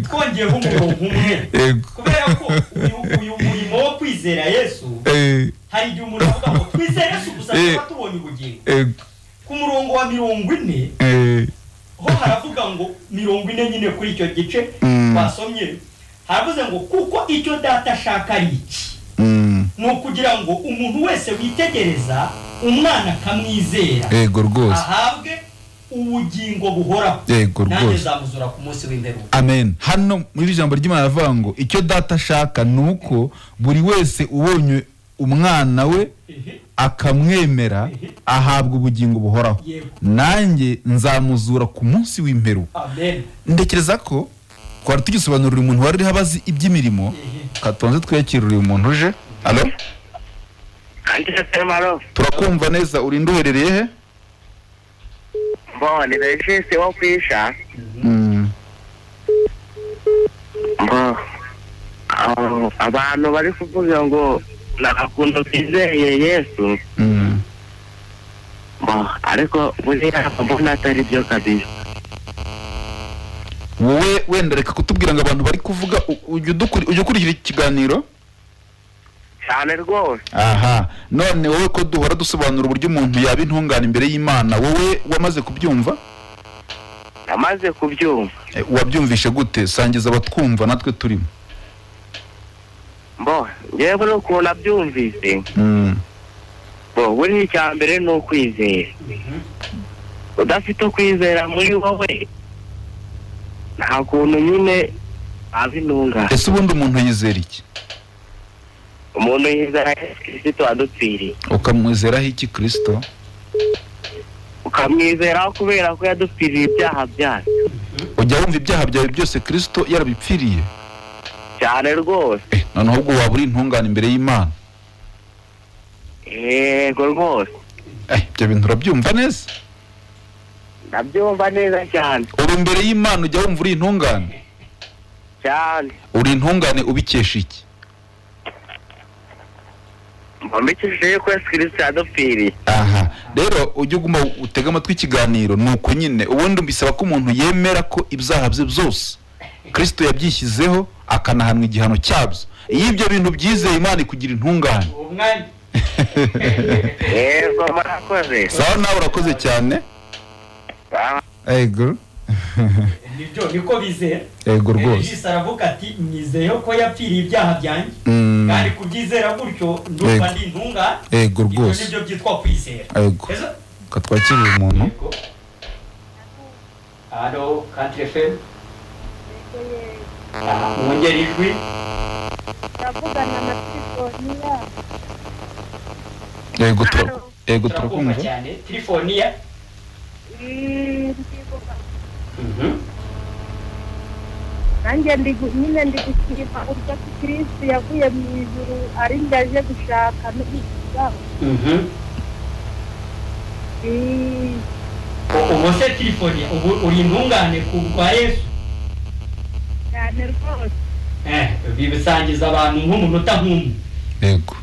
twongeyeho umurongo umwe, kubera ko uyu murimo wo kwizera Yesu, hari igihe umuntu avuga ngo twizere Yesu gusa tuba tubonye ubugingo. Ku murongo wa 40 ho haravuga ngo 40 nyine kuri icyo gice basomye, haravuze ngo kuko icyo data ashaka ari iki, ni ukugira ngo umuntu wese witegereza umwana akamwizera, ahabwe ubugingo buhoraho, nanjye zamuzura ku munsi w'imperuka. Amen. Hano muri ijambo ry'Imana aravuga ngo icyo data ashaka nuko buri wese ubonye umwana we akamwemera ahabwa ubugingo buhoraho, nanjye nzamuzura ku munsi w'imperuka. Amen. Ndekereza ko twari tugisobanurira umuntu wari habazi iby'imirimo, katonze twekirira uyu muntu uje. Allo? Turakumva neza. Uri nduherereye he? Mbone bejese wo kwisha. Abantu bari kuvuga ngo nakakunda kwizeye Yesu. Ariko buriya mbona atari byo kabisa. Wowe wenda reka kutubwira ngo abantu bari kuvuga, ujye ukurikira ikiganiro cyane rwose. Aha, none wowe ko duhora dusobanura uburyo umuntu yaba intungane imbere y'Imana, wowe wamaze kubyumva? Amaze kubyumva. Wabyumvishe gute? Sangiza abatwumva natwe turimo. Ngewe nuko nabyumvise. Buri icya mbere ni ukwizera. Udafite kwizera muri wowe, nta kuntu nyine abinunga. Ese ubundi umuntu yizera iki? Umuntu yizera Kristo adupfiriye. Ukamwizeraho iki Kristo? Ukamwizeraho kubera ko yadupfiriye ibyaha byacu. Ujya wumva ibyaha byawe byose Kristo yarabipfiriye? Cyane rwose. Noneho ubwo waba uri intungane imbere y'Imana? Yego rwose. Ibyo bintu urabyumva neza? Ndabyumva neza cyane. Uri imbere y'Imana ujya wumva uri intungane? Cyane. Uri intungane ubikesha iki? mbikishije ko Yesu Kristo yadupfiriye. Aha rero ujye uguma utega amatwi ikiganiro nuko nyine ubundi mbisaba ko umuntu yemera ko ibyaha bye byose Kristo yabyishyizeho akanahanwa igihano cyabyo. Iyo ibyo bintu byizeye Imana ikugira intungane. Yego murakoze. Sawa nawe urakoze cyane. Ego. Nibyo niko bizera. Ego rwose. Yesu aravuga ati nizeye ko yapfiriye ibyaha byanjye. Kandi kubyizera gutyo ndumva ndi intungane. Ego rwose. Ibyo byitwa kwizera. Ego. Katwakiriye umuntu. Halo, Country FM. Mwongera ijwi. Travugana na Trifoniya. Ego turakumva cyane. Trifoniya. Nanjye ndi gushyira urya Kristo yavuye mu ijuru ari ndaje gushaka no gukiza. Ubose Trifoniya uri intungane ku bwa Yesu. Cyane rwose. Bibisangiza abantu nk'umunota nk'umwe. Yego.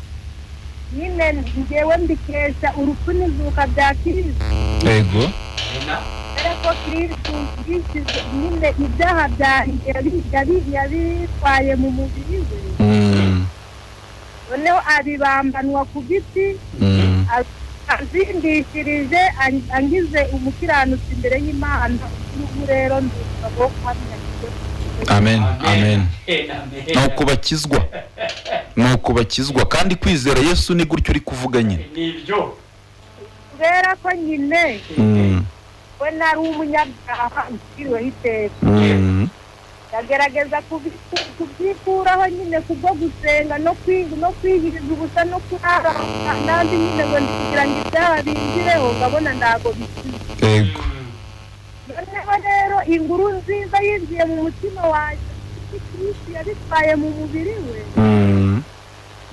Nyine njyewe mbikesha urupfu n'izuka bya Kristo. Yego. Ariko Kristo yishyize nyine ibyaha byanjye yabitwaye mu mubiri we. Noneho abibambanwa ku giti. Azindishirije angize umukiranutsi imbere y'Imana. Ubu rero ndusaba kuhamya. Amen. Amen. Nuko bakizwa kandi kwizera Yesu ni gutyo uri kuvuga nyine. Nibyo. Kubera ko nyine we nari umunyabyaha ukiriweho iteka. Yagerageza kubyikuraho nyine kubwo gusenga no kwiyiriza ubusa no kurara nandi nyine ngo kugira ngo ibyaha binjireho ngabona ntago bikize. Yego. Noneho rero inkuru nziza yinjiye mu mutima wanjye Kristo yabitwaye mu mubiri we.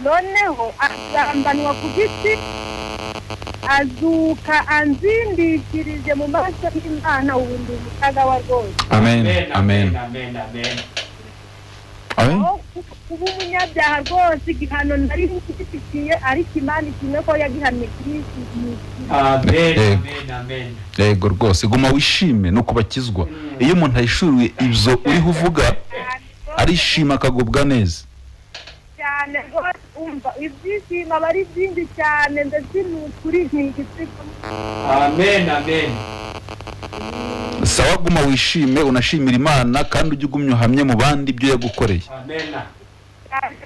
Noneho agambanwa ku giti azuka anzindikirije mu maso y'Imana ubundi umutagawa rwose. Amen. Kuba umunyabyaha rwose igihano nari ngifitiye ariko Imana kimwe ko yagihamye Kristo. Amen. Yego rwose guma wishime nuko bakizwa. Iyo umuntu ayishuriye ibyo uriho uvuga arishima akagubwa neza. Cyane rwose umva ibyishimo aba ari byinshi cyane ndetse n'ukuri ntigitsiko. Amen. Sawa guma wishime unashimira Imana kandi ujye ugumya uhamye mu bandi ibyo yagukoreye. Amen.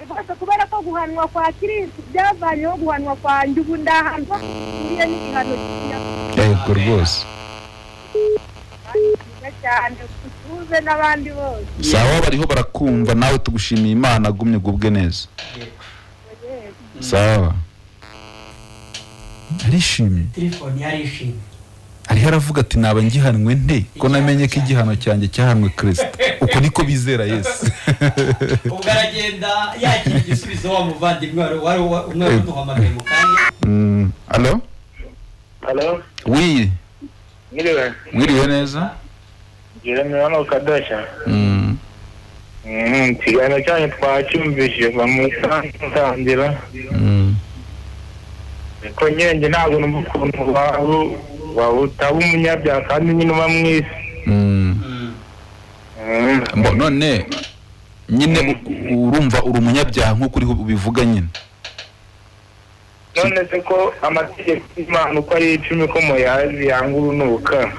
Rwose kubera ko guhanwa kwa Kristo byavanyeho guhanwa kwanjye ubu ndahanwa kuriya n'igihano cy'imyaka. Yego rwose. Cyane kutuze n'abandi bose. Sawa bariho barakumva nawe tugushimiye Imana agumye gubwe neza. Sawa. Arishimye. Trifoniya arishimye. Ariho aravuga ati naba ngihanwe nte ko namenye ko igihano cyanjye cyahanwe Kristo. Uko niko bizera Yesu. Ubwo aragenda yakira igisubizo wa muvandimwe wari umwe uduhamagaye mu kanya. Allo? Oui. Mwiriwe neza? Jeremiah Kadasha. Ikiganiro cyanyu twacyumvise bamusangira. Ko nyenge ntabwo numva ukuntu utaba umunyabyaha kandi nyine uba mwisi. None nyine urumva uri umunyabyaha nk'uko uriho ubivuga nyine. None se ko amategeko y'Imana uko ari 10 ko muyazi yanga urunuka.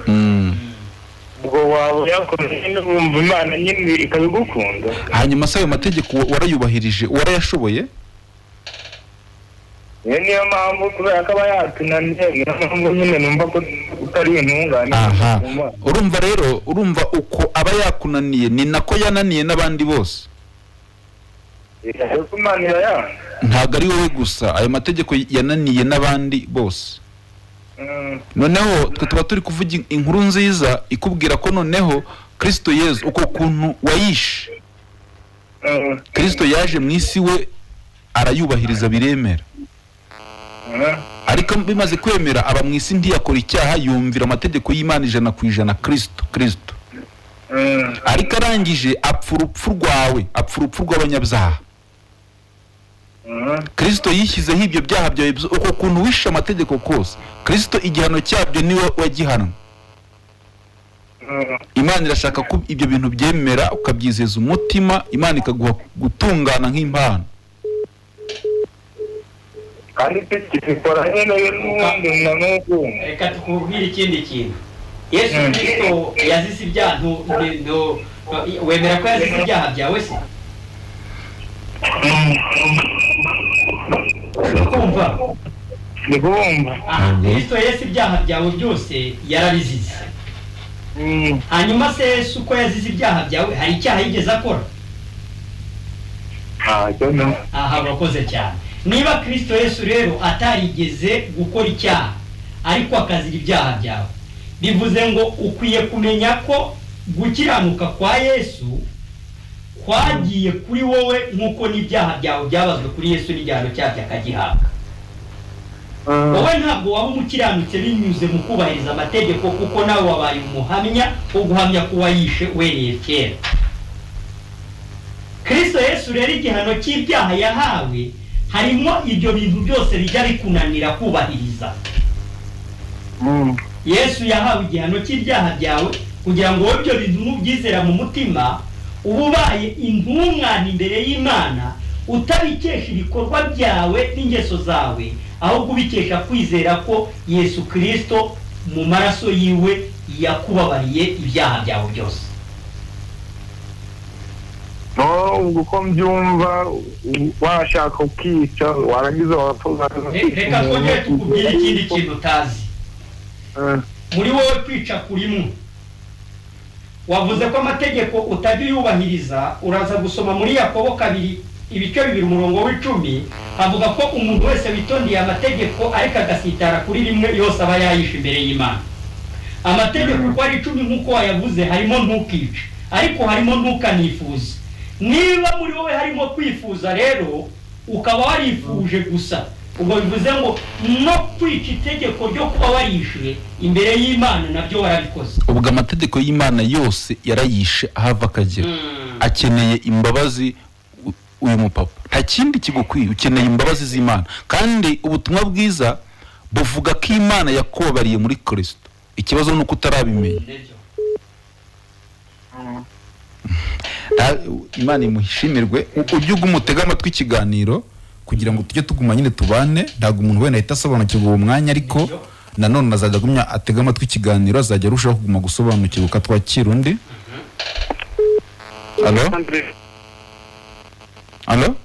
Ubwo waba yakoze n'umva Imana nyine ikabigukunda. Hanyuma se ayo mategeko warayubahirije warayashoboye? Niyo mpamvu kubera ko aba yatunaniye niyo mpamvu nyine numva ko utari intungane. Aha. Urumva uko aba yakunaniye ni nako yananiye n'abandi bose. Ntabwo ari wowe gusa ayo mategeko yananiye n'abandi bose. Noneho twe tuba turi kuvuga inkuru nziza ikubwira ko noneho Kristo Yesu uko kuntu wayishe. Kristo yaje mu isi we arayubahiriza biremera. Ariko bimaze kwemera aba mu isi ntiyakora icyaha yumvira amategeko y'Imana 100% Kristo. Ariko arangije apfa urupfu rwawe, apfa urupfu rw'abanyabyaha. Kristo yishyizeho ibyo byaha byawe uko kuntu wishe amategeko kose. Kristo igihano cyabyo niwe wagihanwa. Imana irashaka ko ibyo bintu byemera ukabyizeza umutima, Imana ikaguha gutungana nk'impano. kandi tukikora nyine n'ubundi n'ubu. Reka tukubwire ikindi kintu. Yesu Kristo yazize ibyaha, wemera ko yazize ibyaha byawe se? Kumva? Ni kumva. Kristo Yesu ibyaha byawe byose yarabizize. Hanyuma se Yesu uko yazize ibyaha byawe hari icyaha yigeze akora? Aha urakoze cyane. Niba Kristo Yesu rero atarigeze gukora icyaha ariko akazira ibyaha byawe, bivuze ngo ukwiye kumenya ko gukiranuka kwa Yesu kwagiye kuri wowe nk'uko n'ibyaha byawe byabazwe kuri Yesu n'igihano cyabyo akagihabwa. Wowe ntabwo waba umukiranutse binyuze mu kubahiriza amategeko, kuko nawe wabaye umuhamya wo guhamya ko wayishe wereye kera. Kristo Yesu rero igihano cy'ibyaha yahawe harimo ibyo bintu byose bijya bikunanira kubahiriza. Yesu yahawe igihano cy'ibyaha byawe kugira ngo wowe ibyo bintu nubyizera mu mutima ubaye intungane imbere y'Imana, utabikesha ibikorwa byawe n'ingeso zawe, ahubwo ubikesha kwizera ko Yesu Kristo mu maraso yiwe yakubabariye ibyaha byawe byose. Uko mbyumva washaka ukica warangiza wapfuza. Reka twongere tukubwire ikindi kintu utazi. Muri wowe kwica kurimo, wavuze ko amategeko utajya yubahiriza. Uraza gusoma muri Yakobo 2 ibice 2 umurongo w'10, avuga ko umuntu wese witondeye amategeko ariko agasitara kuri rimwe yose aba yayishe imbere y'Imana. Amategeko uko ari 10 nk'uko wayavuze, harimo ntukice, ariko harimo ntukanifuza. Niba muri wowe harimo kwifuza rero ukaba warifuje gusa, ubwo bivuze ngo no kwica itegeko ryo kuba warishe imbere y'Imana nabyo warabikoze. Ubwo amategeko y'Imana yose yarayishe ahava akagera. Akeneye imbabazi uyu mupapa, nta kindi kigukwiye, ukeneye imbabazi z'Imana. Kandi ubutumwa bwiza buvuga ko Imana yakubabariye muri Kristo. Ikibazo nuko utarabimenya. Imana imuhishimirwe. Ujye ugumutega amatwi ikiganiro kugira ngo tujye tuguma nyine tubane. Ntabwo umuntu wenda ahita asobanukirwa uwo mwanya, ariko nanone azajya agumya atega amatwi ikiganiro, azajya arushaho kuguma gusobanukirwa. Katwakira undi. Alo.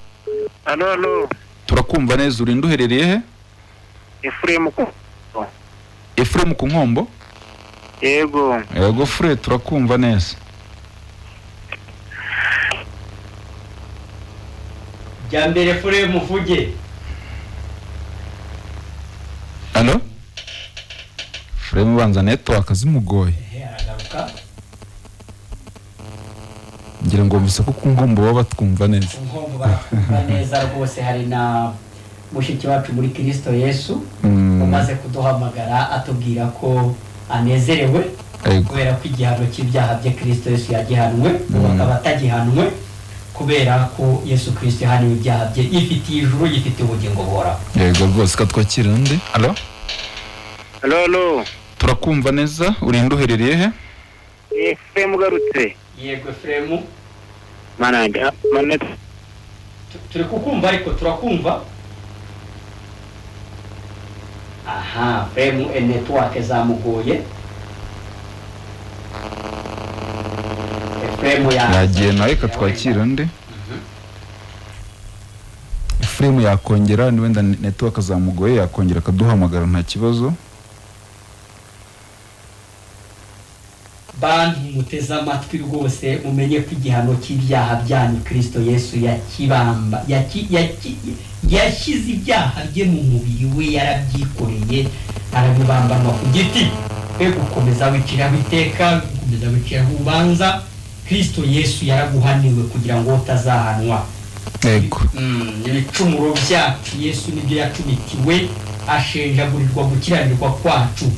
Turakumva neza. Uri nduherereye he? Efrem ku Nkombo. Yego Fre, turakumva neza. Jambere Fure muvuge. Alo? Fure mubanza network zimugoye. Aragaruka. Ngira ngo mbise ko ku Nkombo baba twumva neza. Nkombo baratwumva neza rwose. Hari na mushiki wacu muri Kristo Yesu umaze kuduhamagara atubwira ko anezerewe kubera ko igihano cy'ibyaha bye Kristo Yesu yagihanwe, bakaba atagihanwe kubera ko Yesu Kristo yahaniwe ibyaha bye, yifitiye ijuru, yifitiye ubugingo buhoraho. Yego rwose. Katwakira undi. Alo. Turakumva neza. Uri nduherereye he? Efrem garutse. Yego Efrem. Manajya manet. Turi kukumva ariko turakumva. Aha, Efrem network zamugoye. Efrem yagiye nawe. Katwakira undi. Efrem yakongera, ni wenda network zamugoye, yakongera akaduhamagara nta kibazo. Bantu muteza amatwi rwose, mumenye ko igihano cy'ibyaha byanyu Kristo Yesu yakibamba, yashyize ibyaha bye mu mubiri we, yarabyikoreye, arabibambanwa ku giti. Gukomeza wicira biteka, gukomeza wicira ubanza. Kristo Yesu yaraguhaniwe kugira ngo utazahanwa. Yego. Ibicumuro byacu Yesu nibyo yacumitiwe, ashenjagurirwa gukiranirwa kwacu.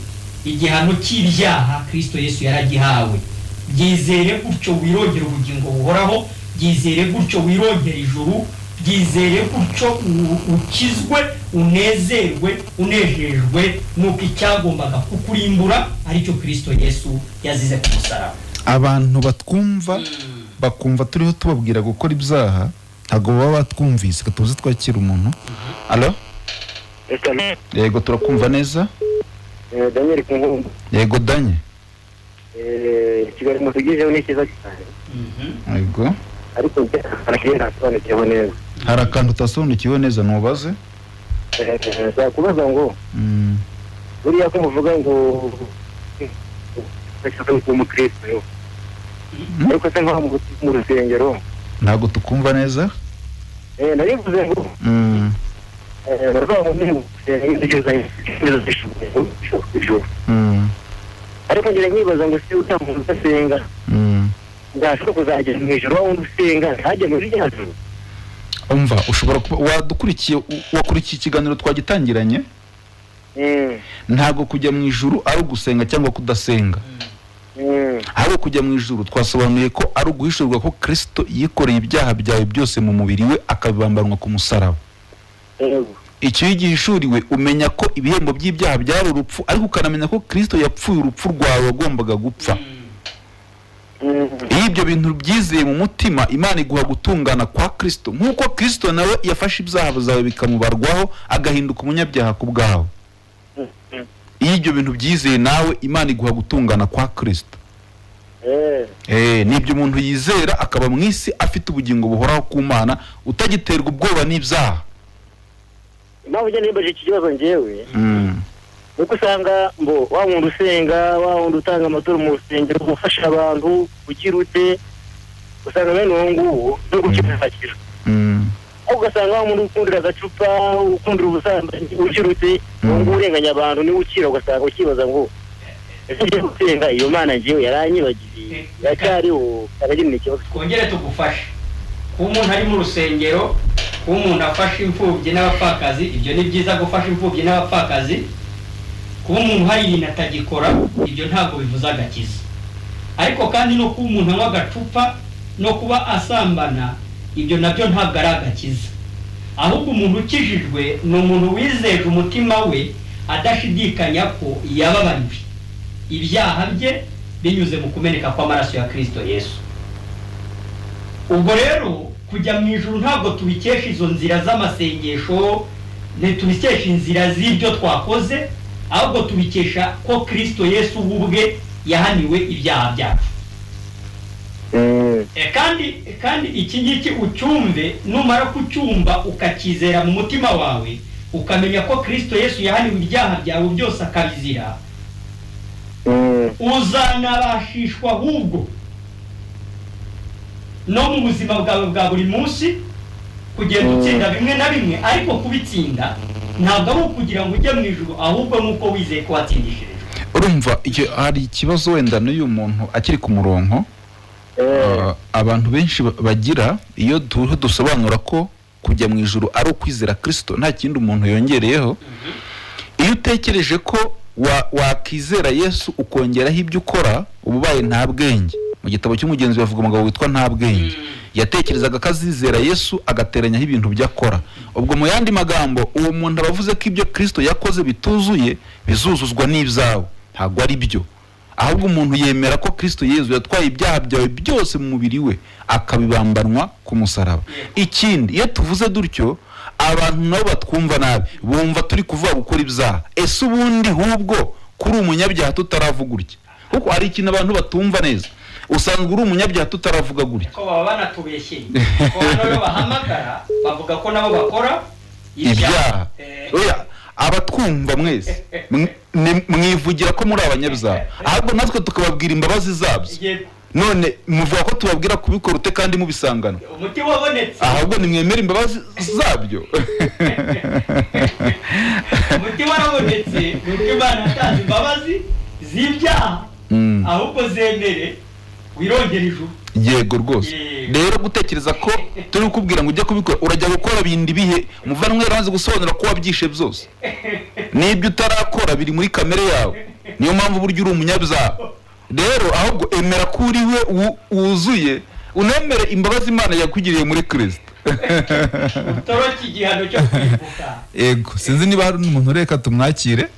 Igihano cy'ibyaha Kristo Yesu yaragihawe. Byizere gutyo wirongera ubugingo buhoraho, byizere gutyo wirongera ijuru, byizere gutyo ukizwe unezerwe unejejwe nuko icyagombaga kukurimbura aricyo Kristo Yesu yazize ku musaraba. Abantu batwumva bakumva turiho tubabwira gukora ibyaha ntago baba batwumvise katuze twakira umuntu. Allo? Yego turakumva neza. Daniel Kungu. Yego Danye. Kigali mutugijeho n'ikiza cyane. Yego. Ariko arakira asobanukiwe neza. Harakantu utasobanukiwe neza nubaze. Kubaza ngo buriya ko muvuga ngo bashaka mu Kristo yo. Ariko se nko mu rusengero ntago tukumva neza. Narivuze ngo barwa mu ariko ngira nkibaza ngo se utamuntu usenga ndashaka kuzagera mu ijoro aho usenga ntajye muri ryazo. Umva ushobora wadukurikiye wakurikiye ikiganiro twagitangiranye ntago kujya mu ijuru ari gusenga cyangwa kudasenga. Aho kujya mu ijuru twasobanuye ko ari uguhishurwa ko Kristo yikoreye ibyaha byawe byose mu mubiri we akabibambanwa ku musaraba. Icyo yigishuriwe umenya ko ibihembo by'ibyaha byari urupfu ariko ukanamenya ko Kristo yapfuye urupfu rwawe wagombaga gupfa. Iyo ibyo bintu byizeye mu mutima Imana iguha gutungana kwa Kristo nkuko Kristo nawe yafashe ibyaha byawe bikamubarwaho agahinduka umunyabyaha ku bwawe. Iyo ibyo bintu byizeye nawe Imana iguha gutungana kwa Kristo. Nibyo umuntu yizera akaba mu isi afite ubugingo buhoraho ku Mana utagiterwa ubwoba n'ibyaha. Impamvu njye nimbaje iki kibazo njyewe nuko usanga ngo wa muntu usenga wa wundi utanga amaturo mu rusengero gufasha abantu kugira ute usanga bene uwo nguwo no gukizakira. Aho ugasanga wa muntu ukundira agacupa ukundira ubusambanyi ugira ute uwo nguwo urenganya abantu niwe ukira ugasanga ukibaza ngo ese gusenga iyo Mana njyewe yaranyibagiriye yacyariho akagira ikibazo. Twongere tugufashe ku muntu ari mu rusengero ku muntu afashe imfubyi n'abapfakazi ibyo ni byiza gufasha imfubyi n'abapfakazi. Kuba umuntu hari ibintu atagikora ibyo ntabwo bivuze agakiza. Ariko kandi no kuba umuntu anywa agacupa no kuba asambana ibyo nabyo ntabwo ari agakiza. Ahubwo umuntu ukijijwe ni umuntu wizeje umutima we adashidikanya ko yababariwe ibyaha bye binyuze mu kumeneka kw'amaraso ya Kristo Yesu. Ubwo rero kujya mu ijuru ntabwo tubikesha izo nzira z'amasengesho ntitubikesha inzira z'ibyo twakoze ahubwo tubikesha ko Kristo Yesu ubwe yahaniwe ibyaha byacu. Kandi iki ngiki ucyumve numara kucyumva ukakizera mu mutima wawe ukamenya ko Kristo Yesu yahaniwe ibyaha byawe byose akabizira uzanabashishwa ahubwo no mu buzima bwawe bwa buri munsi kugenda utsinda bimwe na bimwe ariko kubitsinda ntabwo ari ukugira ngo ujye mu ijuru ahubwo nuko wizeye ko watsindishije. Urumva hari ikibazo wenda n'uyu muntu akiri ku murongo abantu benshi bagira iyo dusobanura ko kujya mu ijuru ari ukwizera Kristo nta kindi umuntu yongereyeho. Iyo utekereje ko wakizera Yesu ukongeraho ibyo ukora ububaye nta bwenge. Mu gitabo cy'umugenzi bavuga umugabo witwa nta bwenge yatekerezaga ko azizera Yesu agateranyaho ibintu byakora. Ubwo mu yandi magambo uwo muntu abavuze ko ibyo Kristo yakoze bituzuye bizuzuzwa n'ibyawe ntabwo ari byo. Ahubwo umuntu yemera ko Kristo Yesu yatwaye ibyaha byawe byose mu mubiri we akabibambanwa ku musaraba. Ikindi iyo tuvuze dutyo abantu nabo batwumva nabi bumva turi kuvuga gukora ibyaha. Ese ubundi hubwo kuri umunyabyaha tutaravuga gutya kuko hari ikintu abantu batumva neza usanga uri umunyabyaha tutaravuga gutya ko baba banatubeshyeye ko hano bahamagara bavuga ko nabo bakora ibyaha. Oya abatwumva mwese mwivugira ko muri abanyabyaha ahubwo natwe tukababwira imbabazi zabyo. None muvuga ko tubabwira kubikora ute kandi mubisangana umuti wabonetse ahubwo nimwemera imbabazi zabyo. umuti warabonetse nuko Imana yatanze imbabazi z'ibyaha ahubwo zemere wirongera ijuru. Yego rwose. Rero gutekereza ko turi kubwira ngo ujye kubikora urajya gukora bindi bihe muvanwe ranze gusobanura ko wabyishe byose nibyo utarakora biri muri kamere yawe niyo mpamvu buryo uri umunyabyaha. Rero ahubwo emera ko uri we wuzuye unemere imbabazi Imana yakugiriye muri Kristo utoroki igihano cyo kwibuka. Ego sinzi niba hari umuntu reka tumwakire.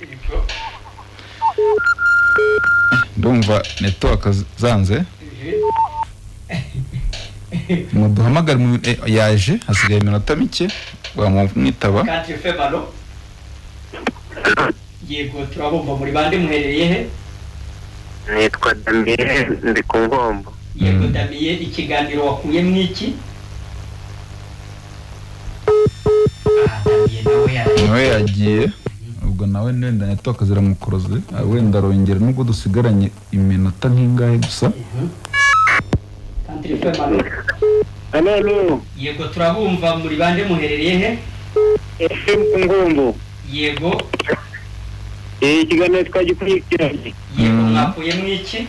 Ndumva network zanze. Muduhamagara yaje hasigaye iminota mike bamwitaba. Kandi Femalo. Yego turabumva muri bande muherereye he? Nitwa Damien ndi ku Ngombo. Yego Damien, ikiganiro wakuye mwiki? Nawe yagiye ubwo nawe nenda network ziramukoroze wenda arongera nubwo dusigaranye iminota nk'ingahe gusa. Kandi Femalo. Hello. Yego turabumva muri bande muherereye he? Ku Ngombo. Yego. Ikiganiro twagikurikiranye. Yego mwakuye mwiki?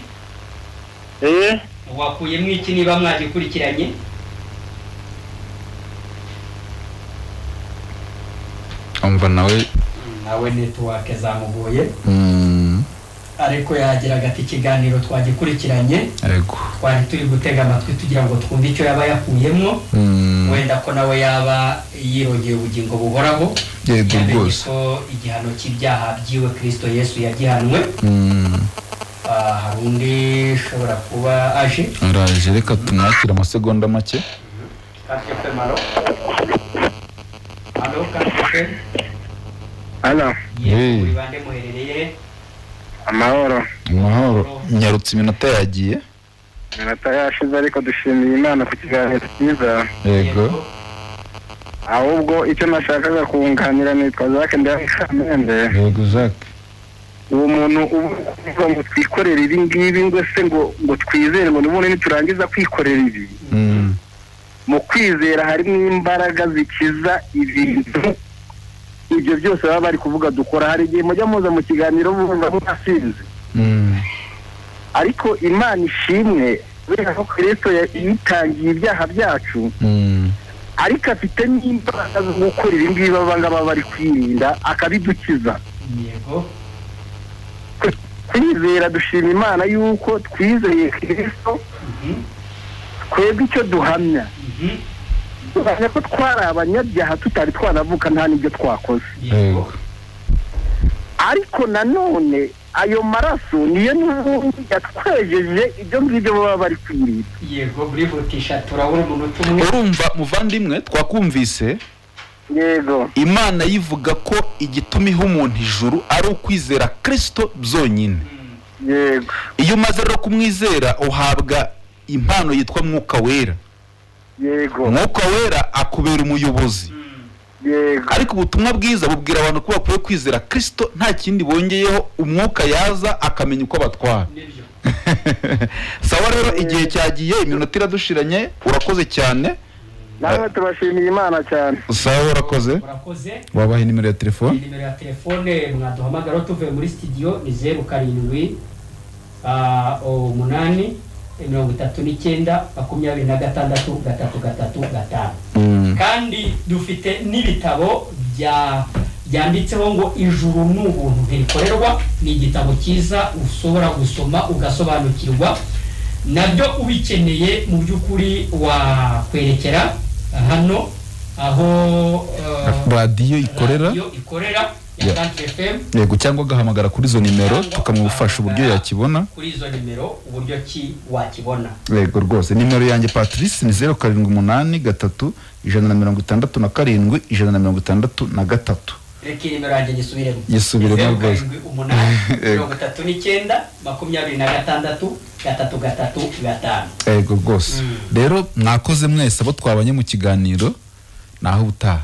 Wakuye mwiki niba mwagikurikiranye? Umva nawe network zamugoye. Ariko yagiraga ati ikiganiro twagikurikiranye. Yego. Twari turi gutega amatwi tugira ngo twumve icyo yaba yakuyemo. Wenda ko nawe yaba yirogeye ubugingo buhoraho. Yego rwose. Igihano cy'ibyaha byiwe Kristo Yesu yagihanwe. Hari undi ushobora kuba aje. Araje, reka tumwakira amasegonda make. Kafe Malo. Halo Kafe. Halo. Yego bande muherereye. Amahoro. Nyarutse iminota yagiye. Iminota yashize ariko dushimiye Imana ku kiganiro cyiza. Yego. Ahubwo icyo nashakaga kunganira nitwa Jacques Ndakamende. Yego Jacques. Uwo muntu uvuga ngo twikorera ibi ngibi ngo se ngo twizere ngo nubone niturangiza kwikorera ibi. Mu kwizera harimo imbaraga zikiza ibintu. Ibyo byose baba bari kuvuga dukora. Hari igihe mujya muza mu kiganiro bumva mwasinze. Ariko Imana ishimwe kubera ko Kristo yitangiye ibyaha byacu. Ariko afite n'imbaraga zo gukora ibi ngibi baba bari kwirinda akabidukiza. Yego. Kwizera dushima Imana yuko twizeye Kristo. Twebwe icyo duhamya. Duhamya ko twari abanyabyaha tutari twanavuka nta n'ibyo twakoze. Yego. Ariko nanone ayo maraso niyo n'ubundi yatwejeje ibyo ngibyo baba bari kwirinda. Yego burihutisha turabura umuntu umwe. Urumva muvandimwe twakumvise. Yego. Imana yivuga ko igituma iha umuntu ijuru ari ukwizera Kristo byonyine. Yego. Iyo umaze rero kumwizera uhabwa impano yitwa Mwuka Wera. Yego. Mwuka Wera akubera umuyobozi. Yego. Ariko ubutumwa bwiza bubwira abantu ko bakwiye kwizera Kristo nta kindi bongeyeho, umwuka yaza akamenya uko batwara. Nibyo. Sawa rero igihe cyagiye iminota iradushiranye, urakoze cyane. Nawe tubashimiye Imana cyane. Sawa urakoze. Wabahe nimero ya telefone? Nimero ya telefone mwaduhamagara tuvuye muri studio ni 07 8 39 kandi dufite n'ibitabo byanditseho ngo ijuru n'ubuntu ntirikorerwa. Ni igitabo cyiza ushobora gusoma ugasobanukirwa nabyo. Ubikeneye mu by'ukuri wakwerekera hano aho radio ikorera ya Country FM. Yego, cyangwa gahamagara kuri izo nimero tukamufasha uburyo yakibona. Kuri izo nimero uburyo ki wakibona. Yego rwose. Nimero yanjye Patrice ni 0783 167 163. Reka nimero yanjye nyisubiremo. Yisubiremo rwose. 39 Yego rwose. Rero mwakoze mwese abo twabanye mu kiganiro naho utaha.